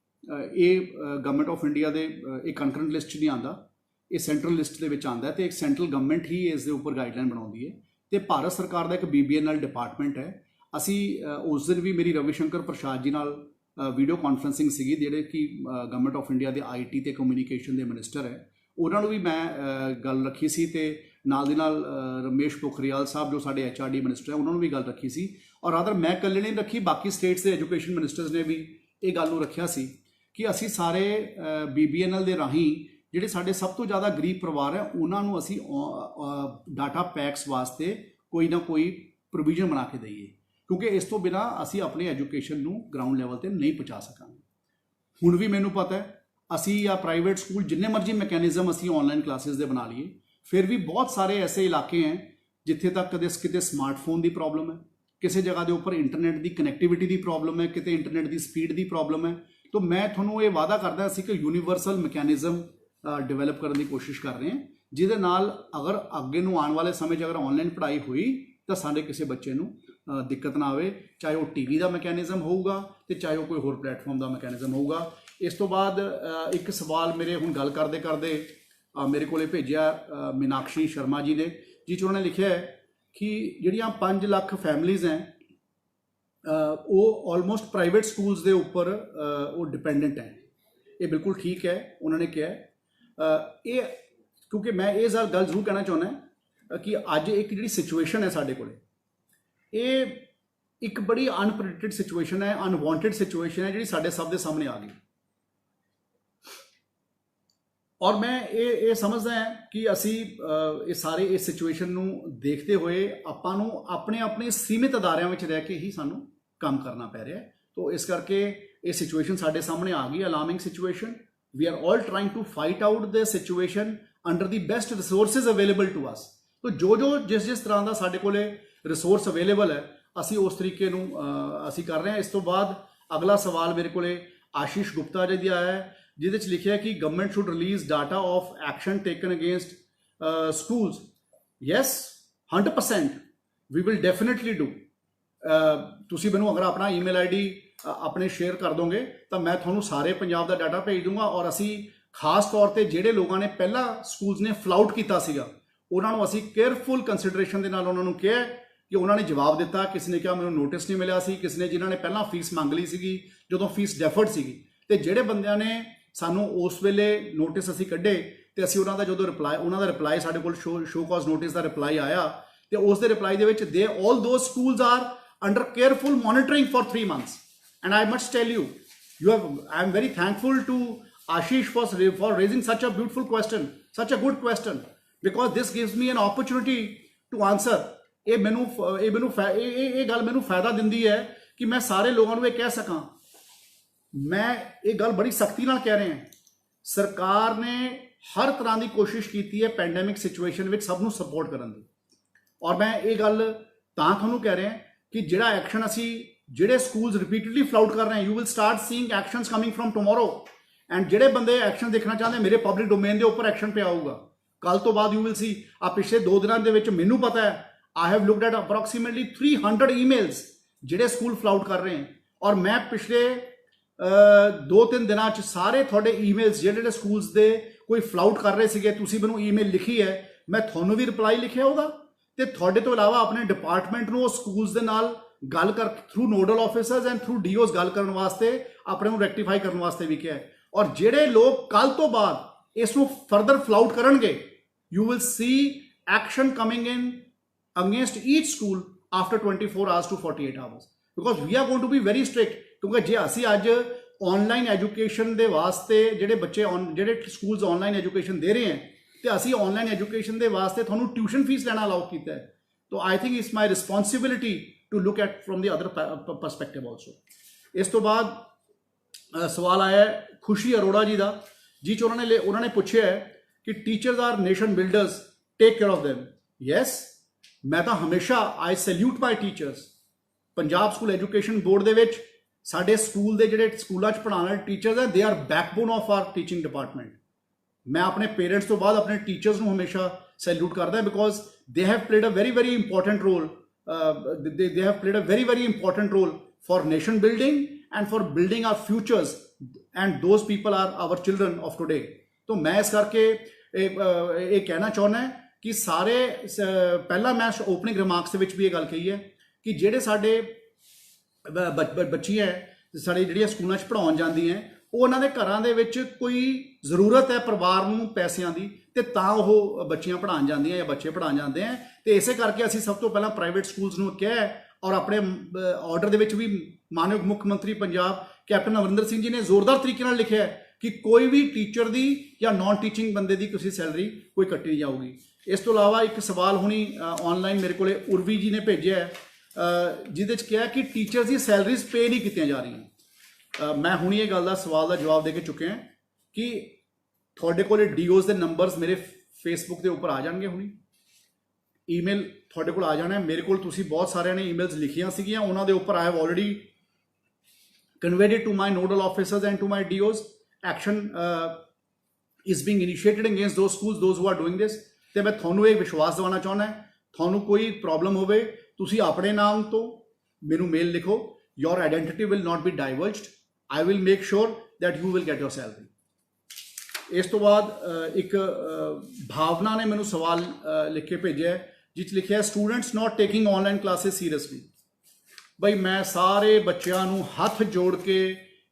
ਇਹ ਗਵਰਨਮੈਂਟ ਆਫ ਇੰਡੀਆ ਦੇ ਇਹ ਕੰਕਰੈਂਟ ਲਿਸਟ 'ਚ ਨਹੀਂ ਆਉਂਦਾ, ਇਹ ਸੈਂਟਰਲ ਲਿਸਟ ਦੇ ਵਿੱਚ ਆਉਂਦਾ ਤੇ ਇੱਕ ਸੈਂਟਰਲ ਗਵਰਨਮੈਂਟ ਹੀ ਇਸ ਦੇ ਉੱਪਰ ਗਾਈਡਲਾਈਨ ਬਣਾਉਂਦੀ ਹੈ ਤੇ ਭਾਰਤ ਸਰਕਾਰ ਦਾ ਇੱਕ BBNL ਡਿਪਾਰਟਮੈਂਟ ਹੈ। ਅਸੀਂ ਉਸ ਦਿਨ ਵੀ ਮੇਰੀ ਰਵੀ ਸ਼ੰਕਰ ਪ੍ਰਸਾਦ ਜੀ ਨਾਲ ਵੀਡੀਓ ਕਾਨਫਰੰਸਿੰਗ ਸੀਗੀ, ਜਿਹੜੇ ਕਿ ਗਵਰਨਮੈਂਟ ਆਫ ਇੰਡੀਆ ਦੇ IT ਤੇ ਕਮਿਊਨੀਕੇਸ਼ਨ ਦੇ ਮਿਨਿਸਟਰ ਹੈ, ਉਹਨਾਂ ਨੂੰ ਵੀ ਮੈਂ ਗੱਲ ਰੱਖੀ ਸੀ ਤੇ ਨਾਲ ਦੀ ਨਾਲ ਰਮੇਸ਼ ਪੋਖਰਿਆਲ ਸਾਹਿਬ ਜੋ ਸਾਡੇ HRD ਮਿਨਿਸਟਰ ਹੈ ਉਹਨਾਂ ਨੂੰ ਵੀ ਗੱਲ ਰੱਖੀ ਸੀ। ਔਰ ਆਦਰ ਮੈਂ ਇਕੱਲੇ ਨਹੀਂ ਰੱਖੀ, ਬਾਕੀ ਸਟੇਟਸ ਦੇ ਐਜੂਕੇਸ਼ਨ ਮਿਨਿਸਟਰਸ ਨੇ ਵੀ ਇਹ ਗੱਲ ਨੂੰ ਰੱਖਿਆ ਸੀ ਕਿ ਅਸੀਂ ਸਾਰੇ BBNL ਦੇ ਰਾਹੀਂ ਜਿਹੜੇ ਸਾਡੇ ਸਭ ਤੋਂ ਜ਼ਿਆਦਾ ਗਰੀਬ ਪਰਿਵਾਰ ਹੈ ਉਹਨਾਂ ਨੂੰ ਅਸੀਂ ਡਾਟਾ ਪੈਕਸ ਵਾਸਤੇ ਕੋਈ ਨਾ ਕੋਈ ਪ੍ਰੋਵੀਜ਼ਨ ਬਣਾ ਕੇ ਦਈਏ, ਕਿਉਂਕਿ ਇਸ ਤੋਂ ਬਿਨਾਂ ਅਸੀਂ ਆਪਣੀ ਐਜੂਕੇਸ਼ਨ ਨੂੰ ਗਰਾਊਂਡ ਲੈਵਲ ਤੇ ਨਹੀਂ ਪਹੁੰਚਾ ਸਕਾਂਗੇ। ਹੁਣ ਵੀ ਮੈਨੂੰ ਪਤਾ ਹੈ ਅਸੀਂ ਜਾਂ ਪ੍ਰਾਈਵੇਟ ਸਕੂਲ ਜਿੰਨੇ ਮਰਜ਼ੀ ਮੈਕੈਨਿਜ਼ਮ ਅਸੀਂ ਆਨਲਾਈਨ ਕਲਾਸਿਸ ਦੇ ਬਣਾ ਲਈਏ, ਫਿਰ ਵੀ ਬਹੁਤ ਸਾਰੇ ਐਸੇ ਇਲਾਕੇ ਹੈ ਜਿੱਥੇ ਤੱਕ ਕਿਤੇ ਸਮਾਰਟਫੋਨ ਦੀ ਪ੍ਰੋਬਲਮ ਹੈ, ਕਿਸੇ ਜਗ੍ਹਾ ਦੇ ਉੱਪਰ ਇੰਟਰਨੈਟ ਦੀ ਕਨੈਕਟੀਵਿਟੀ ਦੀ ਪ੍ਰੋਬਲਮ ਹੈ, ਕਿਤੇ ਇੰਟਰਨੈਟ ਦੀ ਸਪੀਡ ਦੀ ਪ੍ਰੋਬਲਮ ਹੈ। ਤਾਂ ਮੈਂ ਤੁਹਾਨੂੰ ਇਹ ਵਾਅਦਾ ਕਰਦਾ ਸੀ ਕਿ ਯੂਨੀਵਰਸਲ ਮੈਕੈਨਿਜ਼ਮ ਡਿਵੈਲਪ ਕਰਨ ਦੀ ਕੋਸ਼ਿਸ਼ ਕਰ ਰਹੇ ਹਾਂ, ਜਿਹਦੇ ਨਾਲ ਅਗਰ ਅੱਗੇ ਨੂੰ ਆਉਣ ਵਾਲੇ ਸਮੇਂ 'ਚ ਅਗਰ ਆਨਲਾਈਨ ਪੜ੍ਹਾਈ ਹੋਈ ਤਾਂ ਸਾਡੇ ਕਿਸੇ ਬੱਚੇ ਨੂੰ ਦਿੱਕਤ ਨਾ ਆਵੇ, ਚਾਹੇ ਉਹ TV ਦਾ ਮੈਕੈਨਿਜ਼ਮ ਹੋਊਗਾ ਤੇ ਚਾਹੇ ਉਹ ਕੋਈ ਹੋਰ ਪਲੇਟਫਾਰਮ ਦਾ ਮੈਕੈਨਿਜ਼ਮ ਹੋਊਗਾ। ਇਸ ਤੋਂ ਬਾਅਦ ਇੱਕ ਸਵਾਲ ਮੇਰੇ ਹੁਣ ਗੱਲ ਕਰਦੇ ਕਰਦੇ ਮੇਰੇ ਕੋਲੇ ਭੇਜਿਆ ਮੀਨਾਕਸ਼ੀ ਸ਼ਰਮਾ ਜੀ ਨੇ, ਜਿਸ 'ਚ ਉਹਨਾਂ ਨੇ ਲਿਖਿਆ ਹੈ ਕਿ ਜਿਹੜੀਆਂ 5 ਲੱਖ ਫੈਮਲੀਜ਼ ਹੈ ਉਹ ਆਲਮੋਸਟ ਪ੍ਰਾਈਵੇਟ ਸਕੂਲਸ ਦੇ ਉੱਪਰ ਉਹ ਡਿਪੈਂਡੈਂਟ ਹੈ। ਇਹ ਬਿਲਕੁਲ ਠੀਕ ਹੈ, ਉਹਨਾਂ ਨੇ ਕਿਹਾ ਇਹ, ਕਿਉਂਕਿ ਮੈਂ ਇਹ ਗੱਲ ਜ਼ਰੂਰ ਕਹਿਣਾ ਚਾਹੁੰਦਾ ਕਿ ਅੱਜ ਇੱਕ ਜਿਹੜੀ ਸਿਚੁਏਸ਼ਨ ਹੈ ਸਾਡੇ ਕੋਲੇ, ਇਹ ਇੱਕ ਬੜੀ ਅਨਪ੍ਰੈਡਿਕਟਡ ਸਿਚੁਏਸ਼ਨ ਹੈ, ਅਨਵਾਂਟਡ ਸਿਚੁਏਸ਼ਨ ਹੈ ਜਿਹੜੀ ਸਾਡੇ ਸਭ ਦੇ ਸਾਹਮਣੇ ਆ ਗਈ। ਔਰ ਮੈਂ ਇਹ ਸਮਝਦਾ ਹਾਂ ਕਿ ਅਸੀਂ ਇਹ ਸਾਰੇ ਇਸ ਸਿਚੁਏਸ਼ਨ ਨੂੰ ਦੇਖਦੇ ਹੋਏ ਆਪਾਂ ਨੂੰ ਆਪਣੇ ਸੀਮਿਤ ਅਦਾਰਿਆਂ ਵਿੱਚ ਰਹਿ ਕੇ ਹੀ ਸਾਨੂੰ ਕੰਮ ਕਰਨਾ ਪੈ ਰਿਹਾ ਹੈ। ਤਾਂ ਇਸ ਕਰਕੇ ਇਹ ਸਿਚੁਏਸ਼ਨ ਸਾਡੇ ਸਾਹਮਣੇ ਆ ਗਈ, alarming situation. We are all trying to fight out the situation under the best resources available to us. ਤਾਂ ਜੋ ਜਿਸ ਤਰ੍ਹਾਂ ਦਾ ਸਾਡੇ ਕੋਲੇ ਰਿਸੋਰਸ ਅਵੇਲੇਬਲ ਹੈ ਅਸੀਂ ਉਸ ਤਰੀਕੇ ਨੂੰ ਅਸੀਂ ਕਰ ਰਹੇ ਹਾਂ। ਇਸ ਤੋਂ ਬਾਅਦ ਅਗਲਾ ਸਵਾਲ ਮੇਰੇ ਕੋਲੇ ਆਸ਼ੀਸ਼ ਗੁਪਤਾ ਜੀ ਦੀ ਆਇਆ ਹੈ, ਜਿਹਦੇ 'ਚ ਲਿਖਿਆ ਕਿ government should release data of action taken against schools. Yes, 100% we will definitely do. ਤੁਸੀਂ ਮੈਨੂੰ ਅਗਰ ਆਪਣਾ ਈਮੇਲ ID ਆਪਣੇ ਸ਼ੇਅਰ ਕਰ ਦੋਗੇ ਤਾਂ ਮੈਂ ਤੁਹਾਨੂੰ ਸਾਰੇ ਪੰਜਾਬ ਦਾ ਡਾਟਾ ਭੇਜ ਦੂੰਗਾ। ਔਰ ਅਸੀਂ ਖਾਸ ਤੌਰ ਤੇ ਜਿਹੜੇ ਲੋਕਾਂ ਨੇ ਪਹਿਲਾਂ ਸਕੂਲਸ ਨੇ ਫਲਾਊਟ ਕੀਤਾ ਸੀਗਾ ਉਹਨਾਂ ਨੂੰ ਅਸੀਂ ਕੇਅਰਫੁਲ ਕੰਸੀਡਰੇਸ਼ਨ ਦੇ ਨਾਲ ਉਹਨਾਂ ਨੂੰ ਕਿਹਾ ਕਿ ਉਹਨਾਂ ਨੇ ਜਵਾਬ ਦਿੱਤਾ। ਕਿਸੇ ਨੇ ਕਿਹਾ ਮੈਨੂੰ ਨੋਟਿਸ ਨਹੀਂ ਮਿਲਿਆ ਸੀ, ਕਿਸੇ ਨੇ ਜਿਨ੍ਹਾਂ ਨੇ ਪਹਿਲਾਂ ਫੀਸ ਮੰਗ ਲਈ ਸੀਗੀ ਜਦੋਂ ਫੀਸ ਡੈਫਰਡ ਸੀਗੀ, ਤੇ ਜਿਹੜੇ ਬੰਦਿਆਂ ਨੇ ਸਾਨੂੰ ਉਸ ਵੇਲੇ ਨੋਟਿਸ ਅਸੀਂ ਕੱਢੇ ਤੇ ਅਸੀਂ ਉਹਨਾਂ ਦਾ ਜਦੋਂ ਉਹਨਾਂ ਦਾ ਰਿਪਲਾਈ ਸਾਡੇ ਕੋਲ ਸ਼ੋ ਕਾਜ਼ ਨੋਟਿਸ ਦਾ ਰਿਪਲਾਈ ਆਇਆ ਤੇ ਉਸ ਦੇ ਰਿਪਲਾਈ ਦੇ ਵਿੱਚ all those schools are under careful monitoring for 3 months. And I must tell you, I am very thankful to Ashish for raising such a beautiful question, such a good question, because this gives me an opportunity to answer. ਇਹ ਗੱਲ ਮੈਨੂੰ ਫਾਇਦਾ ਦਿੰਦੀ ਹੈ ਕਿ ਮੈਂ ਸਾਰੇ ਲੋਕਾਂ ਨੂੰ ਇਹ ਕਹਿ ਸਕਾਂ। ਮੈਂ ਇਹ ਗੱਲ ਬੜੀ ਸਖਤੀ ਨਾਲ ਕਹਿ ਰਿਹਾ, ਸਰਕਾਰ ਨੇ ਹਰ ਤਰ੍ਹਾਂ ਦੀ ਕੋਸ਼ਿਸ਼ ਕੀਤੀ ਹੈ ਪੈਂਡੈਮਿਕ ਸਿਚੁਏਸ਼ਨ ਵਿੱਚ ਸਭ ਨੂੰ ਸਪੋਰਟ ਕਰਨ ਦੀ। ਔਰ ਮੈਂ ਇਹ ਗੱਲ ਤਾਂ ਤੁਹਾਨੂੰ ਕਹਿ ਰਿਹਾ ਕਿ ਜਿਹੜਾ ਐਕਸ਼ਨ ਅਸੀਂ ਜਿਹੜੇ ਸਕੂਲਸ ਰਿਪੀਟਡਲੀ ਫਲਾਊਟ ਕਰ ਰਹੇ ਹਾਂ, you will start seeing actions coming firm tomorrow. And ਜਿਹੜੇ ਬੰਦੇ ਐਕਸ਼ਨ ਦੇਖਣਾ ਚਾਹੁੰਦੇ ਮੇਰੇ ਪਬਲਿਕ ਡੋਮੇਨ ਦੇ ਉੱਪਰ ਐਕਸ਼ਨ ਪਿਆ ਹੋਊਗਾ ਕੱਲ ਤੋਂ ਬਾਅਦ। ਯੂ ਵਿਲ ਸੀ ਆ ਪਿਛਲੇ 2 ਦਿਨਾਂ ਦੇ ਵਿੱਚ ਮੈਨੂੰ ਪਤਾ ਹੈ I have looked at approximately 300 emails ਜਿਹੜੇ ਸਕੂਲ ਫਲਾਊਟ ਕਰ ਰਹੇ ਹਨ। ਔਰ ਮੈਂ ਪਿਛਲੇ 2-3 ਦਿਨਾਂ 'ਚ ਸਾਰੇ ਤੁਹਾਡੇ ਈਮੇਲਸ ਜਿਹੜੇ ਸਕੂਲਸ ਦੇ ਕੋਈ ਫਲਾਊਟ ਕਰ ਰਹੇ ਸੀਗੇ, ਤੁਸੀਂ ਮੈਨੂੰ ਈਮੇਲ ਲਿਖੀ ਹੈ, ਮੈਂ ਤੁਹਾਨੂੰ ਵੀ ਰਿਪਲਾਈ ਲਿਖਿਆ ਉਹਦਾ, ਤੇ ਤੁਹਾਡੇ ਤੋਂ ਇਲਾਵਾ ਆਪਣੇ ਡਿਪਾਰਟਮੈਂਟ ਨੂੰ ਉਹ ਸਕੂਲਸ ਦੇ ਨਾਲ ਗੱਲ ਕਰ through nodal officers and throw dues ਗੱਲ ਕਰਨ ਵਾਸਤੇ, ਆਪਣੇ ਨੂੰ ਰੈਕਟੀਫਾਈ ਕਰਨ ਵਾਸਤੇ ਵੀ ਕਿਹਾ ਹੈ। ਔਰ ਜਿਹੜੇ ਲੋਕ ਕੱਲ ਤੋਂ ਬਾਅਦ ਇਸ ਨੂੰ ਫਰਦਰ ਫਲਾਊਟ ਕਰਨਗੇ, you will see action coming in against each school after 24 hours to 48 hours, because we are going to be very strict. ਕਿਉਂਕਿ ਜੇ ਅਸੀਂ ਅੱਜ ਆਨਲਾਈਨ ਐਜੂਕੇਸ਼ਨ ਦੇ ਵਾਸਤੇ ਜਿਹੜੇ ਬੱਚੇ ਜਿਹੜੇ ਸਕੂਲਸ ਆਨਲਾਈਨ ਐਜੂਕੇਸ਼ਨ ਦੇ ਰਹੇ ਹੈ, ਤੇ ਅਸੀਂ ਆਨਲਾਈਨ ਐਜੂਕੇਸ਼ਨ ਦੇ ਵਾਸਤੇ ਤੁਹਾਨੂੰ ਟਿਊਸ਼ਨ ਫੀਸ ਲੈਣਾ ਅਲਾਉ ਕੀਤਾ ਹੈ, ਤਾਂ I think it's my responsibility to look at from the other perspective also. ਇਸ ਤੋਂ ਬਾਅਦ ਸਵਾਲ ਆਇਆ ਖੁਸ਼ੀ ਅਰੋੜਾ ਜੀ ਦਾ, ਜਿਹ 'ਚ ਉਹਨਾਂ ਨੇ ਪੁੱਛਿਆ ਹੈ ਕਿ teachers are nation builders, take care of them। Yes, ਮੈਂ ਤਾਂ ਹਮੇਸ਼ਾ I salute my teachers. Punjab school education board ਦੇ ਵਿੱਚ ਸਾਡੇ ਸਕੂਲ ਦੇ ਜਿਹੜੇ ਸਕੂਲਾਂ 'ਚ ਪੜ੍ਹਾਉਣ ਵਾਲੇ ਟੀਚਰਸ ਹੈ, they are backbone of R teaching department. ਮੈਂ ਆਪਣੇ ਪੇਰੈਂਟਸ ਤੋਂ ਬਾਅਦ ਆਪਣੇ ਟੀਚਰਸ ਨੂੰ ਹਮੇਸ਼ਾ ਸੈਲਿਊਟ ਕਰਦਾ, because they have played a very very important role, they have played a very very important role for nation building and for building our futures, and those people are our children of today। तो मैं इस करके ये कहना चाहना है कि सारे पहला मैं ओपनिंग रिमार्क्स ਦੇ ਵਿੱਚ ਵੀ ਇਹ ਗੱਲ ਕਹੀ ਹੈ ਕਿ ਜਿਹੜੇ ਸਾਡੇ ਬੱਚੀਆਂ ਸਾਡੇ ਜਿਹੜੀਆਂ ਸਕੂਲਾਂ 'ਚ ਪੜ੍ਹਾਉਣ ਜਾਂਦੀਆਂ, ਉਹ ਉਹਨਾਂ ਦੇ ਘਰਾਂ ਦੇ ਵਿੱਚ ਕੋਈ ਜ਼ਰੂਰਤ ਹੈ ਪਰਿਵਾਰ ਨੂੰ ਪੈਸਿਆਂ ਦੀ, ਤੇ ਤਾਂ ਉਹ ਬੱਚੀਆਂ ਪੜ੍ਹਾਉਣ ਜਾਂਦੀਆਂ ਜਾਂ ਬੱਚੇ ਪੜ੍ਹਾਉਣ ਜਾਂਦੇ ਹੈ। ਤੇ ਇਸੇ ਕਰਕੇ ਅਸੀਂ ਸਭ ਤੋਂ ਪਹਿਲਾਂ ਪ੍ਰਾਈਵੇਟ ਸਕੂਲਸ ਨੂੰ ਕਿਹਾ ਹੈ, ਔਰ ਆਪਣੇ ਆਰਡਰ ਦੇ ਵਿੱਚ ਵੀ ਮਾਨਯੋਗ ਮੁੱਖ ਮੰਤਰੀ ਪੰਜਾਬ ਕੈਪਟਨ ਅਮਰਿੰਦਰ ਸਿੰਘ ਜੀ ਨੇ ਜ਼ੋਰਦਾਰ ਤਰੀਕੇ ਨਾਲ ਲਿਖਿਆ ਹੈ ਕਿ ਕੋਈ ਵੀ ਟੀਚਰ ਦੀ ਜਾਂ ਨਾਨ ਟੀਚਿੰਗ ਬੰਦੇ ਦੀ ਤੁਸੀਂ ਸੈਲਰੀ ਕੋਈ ਕੱਟੀ ਨਹੀਂ ਜਾਊਗੀ। ਇਸ ਤੋਂ ਇਲਾਵਾ ਇੱਕ ਸਵਾਲ ਹੁਣੀ ਆਨਲਾਈਨ ਮੇਰੇ ਕੋਲੇ ਉਰਵੀ ਜੀ ਨੇ ਭੇਜਿਆ ਹੈ, ਜਿਹਦੇ 'ਚ ਕਿਹਾ ਕਿ ਟੀਚਰਸ ਦੀ ਸੈਲਰੀਜ਼ ਪੇ ਨਹੀਂ ਕੀਤੀਆਂ ਜਾ ਰਹੀਆਂ। ਮੈਂ ਹੁਣੀ ਇਹ ਗੱਲ ਦਾ ਸਵਾਲ ਦਾ ਜਵਾਬ ਦੇ ਕੇ ਚੁੱਕਿਆ ਕਿ ਤੁਹਾਡੇ ਕੋਲ ਡੀਓਜ਼ ਦੇ ਨੰਬਰਸ ਮੇਰੇ ਫੇਸਬੁੱਕ ਦੇ ਉੱਪਰ ਆ ਜਾਣਗੇ, ਹੁਣੀ ਈਮੇਲ ਤੁਹਾਡੇ ਕੋਲ ਆ ਜਾਣਾ। ਮੇਰੇ ਕੋਲ ਤੁਸੀਂ ਬਹੁਤ ਸਾਰਿਆਂ ਨੇ ਈਮੇਲਸ ਲਿਖੀਆਂ ਸੀਗੀਆਂ, ਉਹਨਾਂ ਦੇ ਉੱਪਰ I have already conveyed it to my nodal officers and to my DOs. Action is being initiated against those schools those who are doing this. ਤੇ ਮੈਂ ਤੁਹਾਨੂੰ ਇਹ ਵਿਸ਼ਵਾਸ ਦਿਵਾਉਣਾ ਚਾਹੁੰਦਾ, ਤੁਹਾਨੂੰ ਕੋਈ ਪ੍ਰੋਬਲਮ ਹੋਵੇ ਤੁਸੀਂ ਆਪਣੇ ਨਾਮ ਤੋਂ ਮੈਨੂੰ ਮੇਲ ਲਿਖੋ, your identity will not be divulged, I will make sure that you will get your salary। ਇਸ ਤੋਂ ਬਾਅਦ ਇੱਕ ਭਾਵਨਾ ਨੇ ਮੈਨੂੰ ਸਵਾਲ ਲਿਖ ਕੇ ਭੇਜਿਆ, ਜਿਸ ਲਿਖਿਆ ਸਟੂਡੈਂਟਸ ਨਾਟ ਟੇਕਿੰਗ ਆਨਲਾਈਨ ਕਲਾਸਿਸ ਸੀਰੀਅਸਲੀ। ਬਈ ਮੈਂ ਸਾਰੇ ਬੱਚਿਆਂ ਨੂੰ ਹੱਥ ਜੋੜ ਕੇ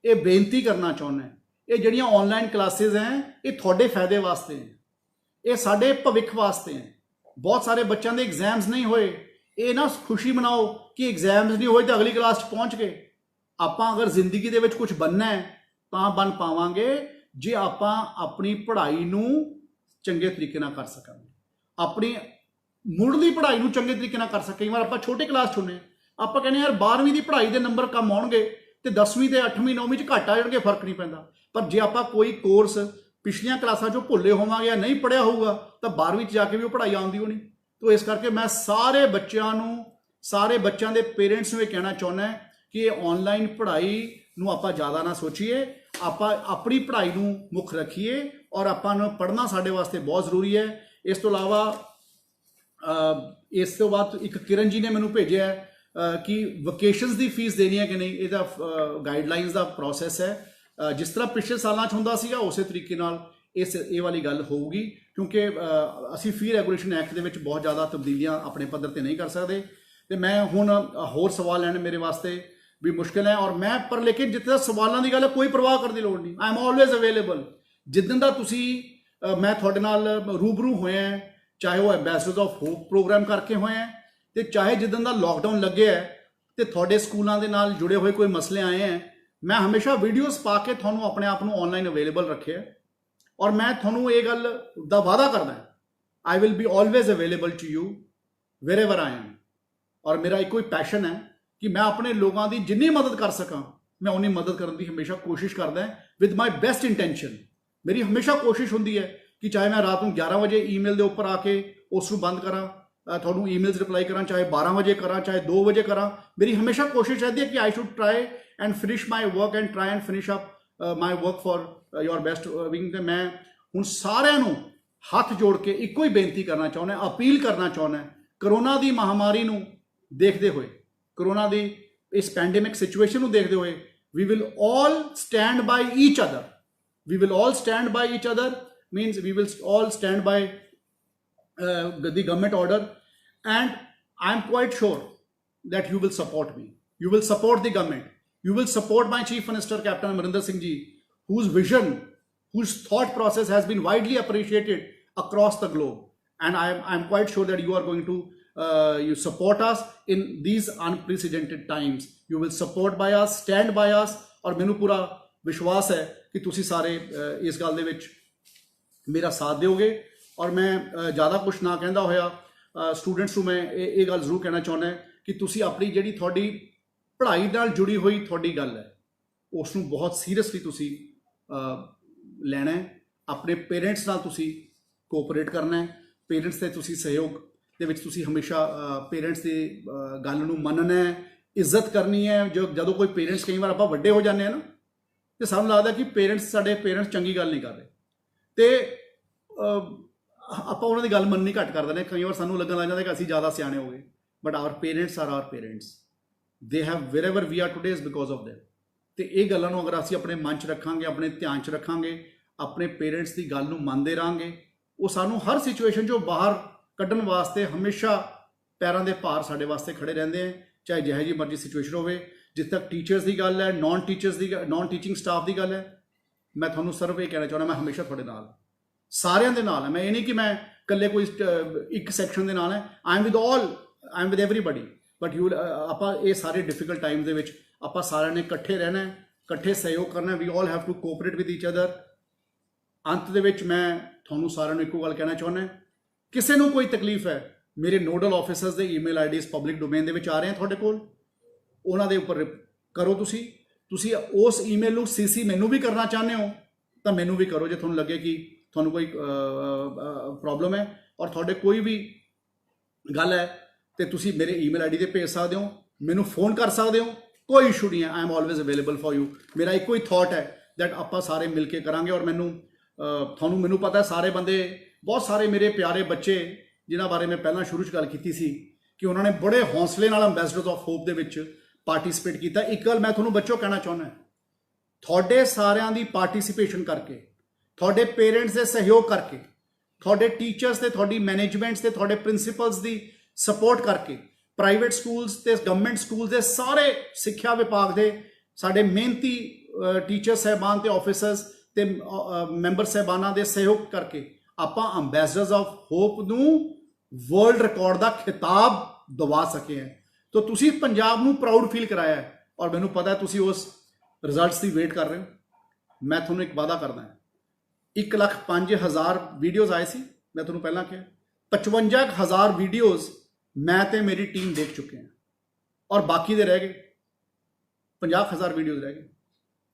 ਇਹ ਬੇਨਤੀ ਕਰਨਾ ਚਾਹੁੰਦਾ, ਇਹ ਜਿਹੜੀਆਂ ਆਨਲਾਈਨ ਕਲਾਸਿਸ ਹੈ ਇਹ ਤੁਹਾਡੇ ਫਾਇਦੇ ਵਾਸਤੇ ਹੈ, ਇਹ ਸਾਡੇ ਭਵਿੱਖ ਵਾਸਤੇ ਹੈ। ਬਹੁਤ ਸਾਰੇ ਬੱਚਿਆਂ ਦੇ ਐਗਜ਼ਾਮਸ ਨਹੀਂ ਹੋਏ, ਇਹ ਨਾ ਖੁਸ਼ੀ ਮਨਾਓ ਕਿ ਐਗਜ਼ਾਮਸ ਨਹੀਂ ਹੋਏ ਤਾਂ ਅਗਲੀ ਕਲਾਸ 'ਚ ਪਹੁੰਚ ਗਏ। ਆਪਾਂ ਅਗਰ ਜ਼ਿੰਦਗੀ ਦੇ ਵਿੱਚ ਕੁਝ ਬਣਨਾ ਹੈ ਤਾਂ ਬਣ ਪਾਵਾਂਗੇ ਜੇ ਆਪਾਂ ਆਪਣੀ ਪੜ੍ਹਾਈ ਨੂੰ ਚੰਗੇ ਤਰੀਕੇ ਨਾਲ ਕਰ ਸਕਾਂਗੇ, ਆਪਣੀ ਮੁੱਢਲੀ ਪੜ੍ਹਾਈ ਨੂੰ ਚੰਗੇ ਤਰੀਕੇ ਨਾਲ ਕਰ ਸਕਾਂਗੇ। ਵਾਰ ਆਪਾਂ ਛੋਟੇ ਕਲਾਸ 'ਚ ਹੁੰਦੇ, ਆਪਾਂ ਕਹਿੰਦੇ ਯਾਰ 12ਵੀਂ ਦੀ ਪੜ੍ਹਾਈ ਦੇ ਨੰਬਰ ਕਮ ਆਉਣਗੇ ਤੇ 10ਵੀਂ ਤੇ 8ਵੀਂ 9ਵੀਂ 'ਚ ਘੱਟ ਆ ਜਾਣਗੇ, ਫਰਕ ਨਹੀਂ ਪੈਂਦਾ। ਪਰ ਜੇ ਆਪਾਂ ਕੋਈ ਕੋਰਸ ਪਿਛਲੀਆਂ ਕਲਾਸਾਂ 'ਚੋਂ ਭੁੱਲੇ ਹੋਵਾਂਗੇ ਜਾਂ ਨਹੀਂ ਪੜ੍ਹਿਆ ਹੋਊਗਾ ਤਾਂ 12ਵੀਂ 'ਚ ਜਾ ਕੇ ਵੀ ਉਹ ਪੜ੍ਹਾਈ ਆਉਂਦੀ ਹੋਣੀ। तो इस करके मैं सारे बच्चों के पेरेंट्स में कहना चाहना कि ऑनलाइन पढ़ाई नूं आपां ज़्यादा ना सोचीए, आपां अपनी पढ़ाई नूं मुख रखीए और आपां नूं पढ़ना साडे वास्ते बहुत जरूरी है। इस तो इलावा इस तो बाद एक किरण जी ने मैनूं भेजिया कि वकेशनस की फीस देनी है कि नहीं, ये गाइडलाइनस का प्रोसैस है। जिस तरह पिछले सालों हुंदा सीगा उस तरीके नाल ये वाली गल होगी, क्योंकि असी फी रेगूलेशन एक्ट दे विच बहुत ज़्यादा तब्दीलियां अपने पद्धर ते नहीं कर सकते। तो मैं हुण होर सवाल लैने मेरे वास्ते भी मुश्किल है, और मैं पर लेकिन जितने सवालों की गल है कोई परवाह करने की लोड़ नहीं। I am always available. जिदन दा तुसी मैं तुहाडे नाल रूबरू होए हैं, चाहे वो एंबेसडर्स ऑफ होप प्रोग्राम करके होए हैं, तो चाहे जिदन दा लॉकडाउन लगे है तो तुहाडे स्कूलों के नाल जुड़े हुए कोई मसले आए हैं, मैं हमेशा वीडियोज़ पा के तुहानूं अपने आप नूं ऑनलाइन अवेलेबल रखे। और मैं थोनू ये गल दा वादा करना, I will be always available to you wherever I am. और मेरा एक कोई पैशन है कि मैं अपने लोगों की जिन्नी मदद कर सका मैं उन्नी मदद करने की हमेशा कोशिश करदा विद माई बेस्ट इंटेंशन। मेरी हमेशा कोशिश होंदी है कि चाहे मैं रात को 11 बजे ईमेल के उपर आके उसनूं बंद करा, थोनू ईमेल्स रिप्लाई करा, चाहे 12 बजे करा, चाहे 2 बजे करा। मेरी हमेशा कोशिश रहती है कि I should try and finish my work and try and finish up my work for your best wing. तो मैं हुण सारिਆਂ ਨੂੰ हथ जोड़ के एको ही बेनती करना चाहुंदा, अपील करना चाहुंदा, करोना की महामारी नूं देखते हुए, करोना की इस पैंडेमिक सिचुएशन नूं देखते हुए, we will all stand by each other, we will all stand by each other. means we will all stand by the government order, and I'm quite sure that you will support me. You will support the government. You will support my Chief Minister, Captain Amarinder Singh Ji, whose vision, whose thought process has been widely appreciated across the globe. And I'm quite sure that you are going to you support us in these unprecedented times. You will support by us, stand by us, और मैनू पूरा विश्वास है कि तुसी सारे इस गल दे विच मेरा साथ दोगे। और मैं ज़्यादा कुछ ना कहंदा होया स्टूडेंट्स नूं मैं ये गल जरूर कहना चाहुंदा कि तुसी अपनी जिहड़ी तुहाडी पढ़ाई नाल जुड़ी हुई तुहाडी गल है उस नूं बहुत सीरियसली तुसी लैना है। अपने पेरेंट्स नाल तुसी कोऑपरेट करना है। पेरेंट्स दे तुसी सहयोग दे विच तुसी हमेशा पेरेंट्स की गल नूं मनना है, इज्जत करनी है। जदों कोई पेरेंट्स कई बार आपां वड्डे हो जाते हैं ना तो सानूं लगदा कि पेरेंट्स साडे पेरेंट्स चंगी गल नहीं कर रहे तो ਆਪਾਂ ਉਹਨਾਂ ਦੀ ਗੱਲ ਮੰਨਣੀ ਘੱਟ ਕਰ ਦਿੰਦੇ। ਕਈ ਵਾਰ ਸਾਨੂੰ ਲੱਗਣ ਲੱਗ ਜਾਂਦਾ ਕਿ ਅਸੀਂ ਜ਼ਿਆਦਾ ਸਿਆਣੇ ਹੋ ਗਏ, but our parents are our parents, they have wherever we are today is because of them. ਤੇ ਇਹ ਗੱਲਾਂ ਨੂੰ ਅਗਰ ਅਸੀਂ ਆਪਣੇ ਮਨ 'ਚ ਰੱਖਾਂਗੇ, ਆਪਣੇ ਧਿਆਨ 'ਚ ਰੱਖਾਂਗੇ, ਆਪਣੇ ਪੇਰੈਂਟਸ ਦੀ ਗੱਲ ਨੂੰ ਮੰਨਦੇ ਰਹਾਂਗੇ, ਉਹ ਸਾਨੂੰ ਹਰ ਸਿਚੁਏਸ਼ਨ 'ਚੋਂ ਬਾਹਰ ਕੱਢਣ ਵਾਸਤੇ ਹਮੇਸ਼ਾ ਪੈਰਾਂ ਦੇ ਭਾਰ ਸਾਡੇ ਵਾਸਤੇ ਖੜੇ ਰਹਿੰਦੇ ਆ, ਚਾਹੇ ਜਿਹੋ ਜਿਹੀ ਮਰਜ਼ੀ ਸਿਚੁਏਸ਼ਨ ਹੋਵੇ। ਜਿੱਥੇ ਤੱਕ ਟੀਚਰਸ ਦੀ ਗੱਲ ਹੈ, ਨॉन ਟੀਚਿੰਗ ਸਟਾਫ ਦੀ ਗੱਲ ਹੈ, ਮੈਂ ਤੁਹਾਨੂੰ ਸਿਰਫ ਇਹ ਕਹਿਣਾ ਚਾਹੁੰਦਾ, ਮੈਂ ਹਮੇਸ਼ਾ ਤੁਹਾਡੇ ਨਾਲ ਸਾਰਿਆਂ ਦੇ ਨਾਲ ਹੈ। ਮੈਂ ਇਹ ਨਹੀਂ ਕਿ ਮੈਂ ਇਕੱਲੇ ਕੋਈ ਇੱਕ ਸੈਕਸ਼ਨ ਦੇ ਨਾਲ ਹੈ। I am with everybody, but you ਆਪਾਂ ਇਹ ਸਾਰੇ ਡਿਫਿਕਲਟ ਟਾਈਮਸ ਦੇ ਵਿੱਚ ਆਪਾਂ ਸਾਰਿਆਂ ਨੇ ਇਕੱਠੇ ਰਹਿਣਾ, ਇਕੱਠੇ ਸਹਿਯੋਗ ਕਰਨਾ। We all have to cooperate with each other. ਅੰਤ ਦੇ ਵਿੱਚ ਮੈਂ ਤੁਹਾਨੂੰ ਸਾਰਿਆਂ ਨੂੰ ਇੱਕੋ ਗੱਲ ਕਹਿਣਾ ਚਾਹੁੰਦਾ, ਕਿਸੇ ਨੂੰ ਕੋਈ ਤਕਲੀਫ ਹੈ, ਮੇਰੇ ਨੋਡਲ ਆਫਿਸਰਸ ਦੇ ਈਮੇਲ ਆਈਡੀਜ਼ ਪਬਲਿਕ ਡੋਮੇਨ ਦੇ ਵਿੱਚ ਆ ਰਹੇ ਆ ਤੁਹਾਡੇ ਕੋਲ, ਉਹਨਾਂ ਦੇ ਉੱਪਰ ਕਰੋ। ਤੁਸੀਂ ਉਸ ਈਮੇਲ ਨੂੰ ਸੀਸੀ ਮੈਨੂੰ ਵੀ ਕਰਨਾ ਚਾਹੁੰਦੇ ਹੋ ਤਾਂ ਮੈਨੂੰ ਵੀ ਕਰੋ, ਜੇ ਤੁਹਾਨੂੰ ਲੱਗੇ ਕਿ ਤੁਹਾਨੂੰ ਕੋਈ ਪ੍ਰੋਬਲਮ ਹੈ ਔਰ ਤੁਹਾਡੇ ਕੋਈ ਵੀ ਗੱਲ ਹੈ ਤੇ ਤੁਸੀਂ ਮੇਰੇ ਈਮੇਲ ਆਈਡੀ ਤੇ ਭੇਜ ਸਕਦੇ ਹੋ, ਮੈਨੂੰ ਫੋਨ ਕਰ ਸਕਦੇ ਹੋ, ਕੋਈ ਇਸ਼ੂ ਨਹੀਂ ਹੈ। I am always available for you. ਮੇਰਾ ਇੱਕੋ ਹੀ ਥਾਟ ਹੈ ਦੈਟ ਆਪਾਂ ਸਾਰੇ ਮਿਲ ਕੇ ਕਰਾਂਗੇ। ਔਰ ਮੈਨੂੰ ਪਤਾ ਸਾਰੇ ਬੰਦੇ, ਬਹੁਤ ਸਾਰੇ ਮੇਰੇ ਪਿਆਰੇ ਬੱਚੇ ਜਿਨ੍ਹਾਂ ਬਾਰੇ ਮੈਂ ਪਹਿਲਾਂ ਸ਼ੁਰੂ 'ਚ ਗੱਲ ਕੀਤੀ ਸੀ ਕਿ ਉਹਨਾਂ ਨੇ ਬੜੇ ਹੌਸਲੇ ਨਾਲ ਅੰਬੈਸਡਰਸ ਆਫ ਹੋਪ ਦੇ ਵਿੱਚ ਪਾਰਟੀਸਪੇਟ ਕੀਤਾ। ਇੱਕ ਗੱਲ ਮੈਂ ਤੁਹਾਨੂੰ ਬੱਚੋ ਕਹਿਣਾ ਚਾਹੁੰਦਾ, ਤੁਹਾਡੇ ਸਾਰਿਆਂ ਦੀ ਪਾਰਟੀਸਪੇਸ਼ਨ ਕਰਕੇ, ਤੁਹਾਡੇ ਪੇਰੈਂਟਸ ਦੇ ਸਹਿਯੋਗ ਕਰਕੇ, ਤੁਹਾਡੇ ਟੀਚਰਸ ਤੇ ਤੁਹਾਡੀ ਮੈਨੇਜਮੈਂਟਸ ਤੇ ਤੁਹਾਡੇ ਪ੍ਰਿੰਸੀਪਲਸ ਦੀ ਸਪੋਰਟ ਕਰਕੇ, ਪ੍ਰਾਈਵੇਟ ਸਕੂਲਸ ਤੇ ਗਵਰਨਮੈਂਟ ਸਕੂਲਸ ਦੇ ਸਾਰੇ ਸਿੱਖਿਆ ਵਿਭਾਗ ਦੇ ਸਾਡੇ ਮਿਹਨਤੀ ਟੀਚਰ ਸਾਹਿਬਾਨ ਤੇ ਆਫਿਸਰਸ ਤੇ ਮੈਂਬਰ ਸਾਹਿਬਾਨਾਂ ਦੇ ਸਹਿਯੋਗ ਕਰਕੇ ਆਪਾਂ ਅੰਬੈਸਡਰਸ ਆਫ ਹੋਪ ਨੂੰ ਵਰਲਡ ਰਿਕਾਰਡ ਦਾ ਖਿਤਾਬ ਦਿਵਾ ਸਕੇ ਹਾਂ। ਤਾਂ ਤੁਸੀਂ ਪੰਜਾਬ ਨੂੰ ਪ੍ਰਾਊਡ ਫੀਲ ਕਰਾਇਆ ਹੈ ਔਰ ਮੈਨੂੰ ਪਤਾ ਹੈ ਤੁਸੀਂ ਉਸ ਰਿਜ਼ਲਟਸ ਦੀ ਵੇਟ ਕਰ ਰਹੇ ਹੋ। ਮੈਂ ਤੁਹਾਨੂੰ ਇੱਕ ਵਾਅਦਾ ਕਰਦਾ, 1,05,000 ਵੀਡੀਓਜ਼ ਆਏ ਸੀ, ਮੈਂ ਤੁਹਾਨੂੰ ਪਹਿਲਾਂ ਕਿਹਾ 55,000 ਵੀਡੀਓਜ਼ ਮੈਂ ਤੇ ਮੇਰੀ ਟੀਮ ਦੇਖ ਚੁੱਕੇ ਹਾਂ ਔਰ ਬਾਕੀ ਦੇ ਰਹਿ ਗਏ 50,000 ਵੀਡੀਓਜ਼ ਰਹਿ ਗਏ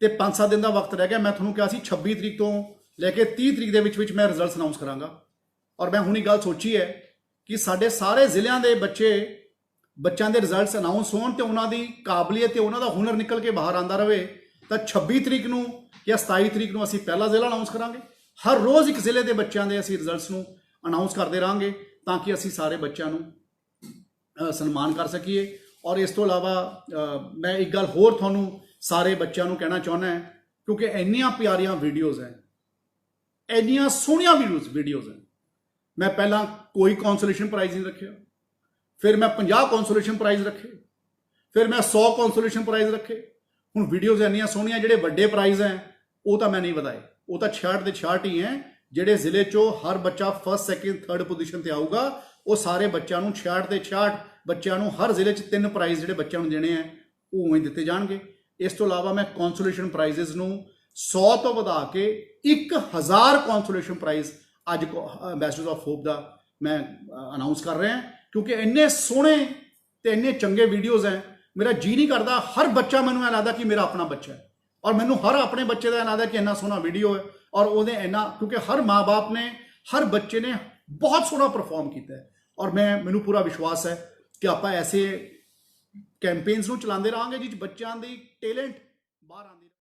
ਤੇ 5-7 ਦਿਨ ਦਾ ਵਕਤ ਰਹਿ ਗਿਆ। ਮੈਂ ਤੁਹਾਨੂੰ ਕਿਹਾ ਸੀ 26 ਤਰੀਕ ਤੋਂ ਲੈ ਕੇ 30 ਤਰੀਕ ਦੇ ਵਿੱਚ ਮੈਂ ਰਿਜ਼ਲਟਸ ਅਨਾਉਂਸ ਕਰਾਂਗਾ। ਔਰ ਮੈਂ ਹੁਣੀ ਗੱਲ ਸੋਚੀ ਹੈ ਕਿ ਸਾਡੇ ਸਾਰੇ ਜ਼ਿਲ੍ਹਿਆਂ ਦੇ ਬੱਚਿਆਂ ਦੇ ਰਿਜ਼ਲਟਸ ਅਨਾਉਂਸ ਹੋਣ ਤੇ ਉਹਨਾਂ ਦੀ ਕਾਬਲੀਅਤ ਤੇ ਉਹਨਾਂ ਦਾ ਹੁਨਰ ਨਿਕਲ ਕੇ ਬਾਹਰ ਆਉਂਦਾ ਰਹੇ ਤਾਂ 26 ਤਰੀਕ ਨੂੰ ਜਾਂ 27 ਤਰੀਕ ਨੂੰ ਅਸੀਂ ਪਹਿਲਾ ਜ਼ਿਲ੍ਹਾ ਅਨਾਉਂਸ ਕਰਾਂਗੇ। ਹਰ ਰੋਜ਼ ਇੱਕ ਜ਼ਿਲ੍ਹੇ ਦੇ ਬੱਚਿਆਂ ਦੇ ਅਸੀਂ ਰਿਜ਼ਲਟਸ ਨੂੰ ਅਨਾਉਂਸ ਕਰਦੇ ਰਹਾਂਗੇ ਤਾਂ ਕਿ ਅਸੀਂ ਸਾਰੇ ਬੱਚਿਆਂ ਨੂੰ ਸਨਮਾਨ ਕਰ ਸਕੀਏ। ਔਰ ਇਸ ਤੋਂ ਇਲਾਵਾ ਮੈਂ ਇੱਕ ਗੱਲ ਹੋਰ ਤੁਹਾਨੂੰ ਸਾਰੇ ਬੱਚਿਆਂ ਨੂੰ ਕਹਿਣਾ ਚਾਹੁੰਦਾ, ਕਿਉਂਕਿ ਇੰਨੀਆਂ ਪਿਆਰੀਆਂ ਵੀਡੀਓਜ਼ ਹੈ, ਇੰਨੀਆਂ ਸੋਹਣੀਆਂ ਵੀਡੀਓਜ਼ ਹੈ। ਮੈਂ ਪਹਿਲਾਂ ਕੋਈ ਕੌਂਸੋਲੇਸ਼ਨ ਪ੍ਰਾਈਜ਼ ਨਹੀਂ ਰੱਖਿਆ, ਫਿਰ ਮੈਂ 50 ਕੌਂਸੋਲੇਸ਼ਨ ਪ੍ਰਾਈਜ਼ ਰੱਖੇ, ਫਿਰ ਮੈਂ 100 ਕੌਂਸੋਲੇਸ਼ਨ ਪ੍ਰਾਈਜ਼ ਰੱਖੇ। ਹੁਣ ਵੀਡੀਓਜ਼ ਇੰਨੀਆਂ ਸੋਹਣੀਆਂ, ਜਿਹੜੇ ਵੱਡੇ ਪ੍ਰਾਈਜ਼ ਹੈ ਉਹ ਤਾਂ ਮੈਂ ਨਹੀਂ ਵਧਾਏ, ਉਹ ਤਾਂ 66 ਦੇ 66 ਹੀ ਹੈ। ਜਿਹੜੇ ਜ਼ਿਲ੍ਹੇ 'ਚੋਂ ਹਰ ਬੱਚਾ ਫਸਟ ਸੈਕਿੰਡ ਥਰਡ ਪੋਜੀਸ਼ਨ 'ਤੇ ਆਊਗਾ ਉਹ ਸਾਰੇ ਬੱਚਿਆਂ ਨੂੰ 66 ਦੇ 66 ਬੱਚਿਆਂ ਨੂੰ ਹਰ ਜ਼ਿਲ੍ਹੇ 'ਚ 3 ਪ੍ਰਾਈਜ਼ ਜਿਹੜੇ ਬੱਚਿਆਂ ਨੂੰ ਦੇਣੇ ਹੈ ਉਹ ਉਵੇਂ ਦਿੱਤੇ ਜਾਣਗੇ। ਇਸ ਤੋਂ ਇਲਾਵਾ ਮੈਂ ਕੌਂਸੋਲੇਸ਼ਨ ਪ੍ਰਾਈਜ਼ਸ ਨੂੰ 100 ਤੋਂ ਵਧਾ ਕੇ 1000 ਕੌਂਸੋਲੇਸ਼ਨ ਪ੍ਰਾਈਜ਼ ਅੱਜ ਅੰਬੈਸਡਰਸ ਆਫ ਹੋਪ ਦਾ ਮੈਂ ਅਨਾਉਂਸ ਕਰ ਰਿਹਾ, ਕਿਉਂਕਿ ਇੰਨੇ ਸੋਹਣੇ ਤੇ ਇੰਨੇ ਚੰਗੇ ਵੀਡੀਓਜ਼ ਹੈ। ਮੇਰਾ ਜੀ ਨਹੀਂ ਕਰਦਾ, ਹਰ ਬੱਚਾ ਮੈਨੂੰ ਇਹ ਲੱਗਦਾ ਕਿ ਮੇਰਾ ਆਪਣਾ ਬੱਚਾ ਹੈ ਔਰ ਮੈਨੂੰ ਹਰ ਆਪਣੇ ਬੱਚੇ ਦਾ ਇਹ ਲੱਗਦਾ ਕਿ ਇੰਨਾ ਸੋਹਣਾ ਵੀਡੀਓ ਹੈ ਔਰ ਉਹਦੇ ਇੰਨਾ, ਕਿਉਂਕਿ ਹਰ ਮਾਂ-ਬਾਪ ਨੇ, ਹਰ ਬੱਚੇ ਨੇ ਬਹੁਤ ਸੋਹਣਾ ਪਰਫਾਰਮ ਕੀਤਾ ਹੈ। ਔਰ ਮੈਨੂੰ ਪੂਰਾ ਵਿਸ਼ਵਾਸ ਹੈ ਕਿ ਆਪਾਂ ਐਸੇ ਕੈਂਪੇਨਸ ਨੂੰ ਚਲਾਉਂਦੇ ਰਹਾਂਗੇ ਜਿਸ ਬੱਚਿਆਂ ਦੀ ਟੈਲੈਂਟ ਬਾਹਰ ਆਉਂਦੀ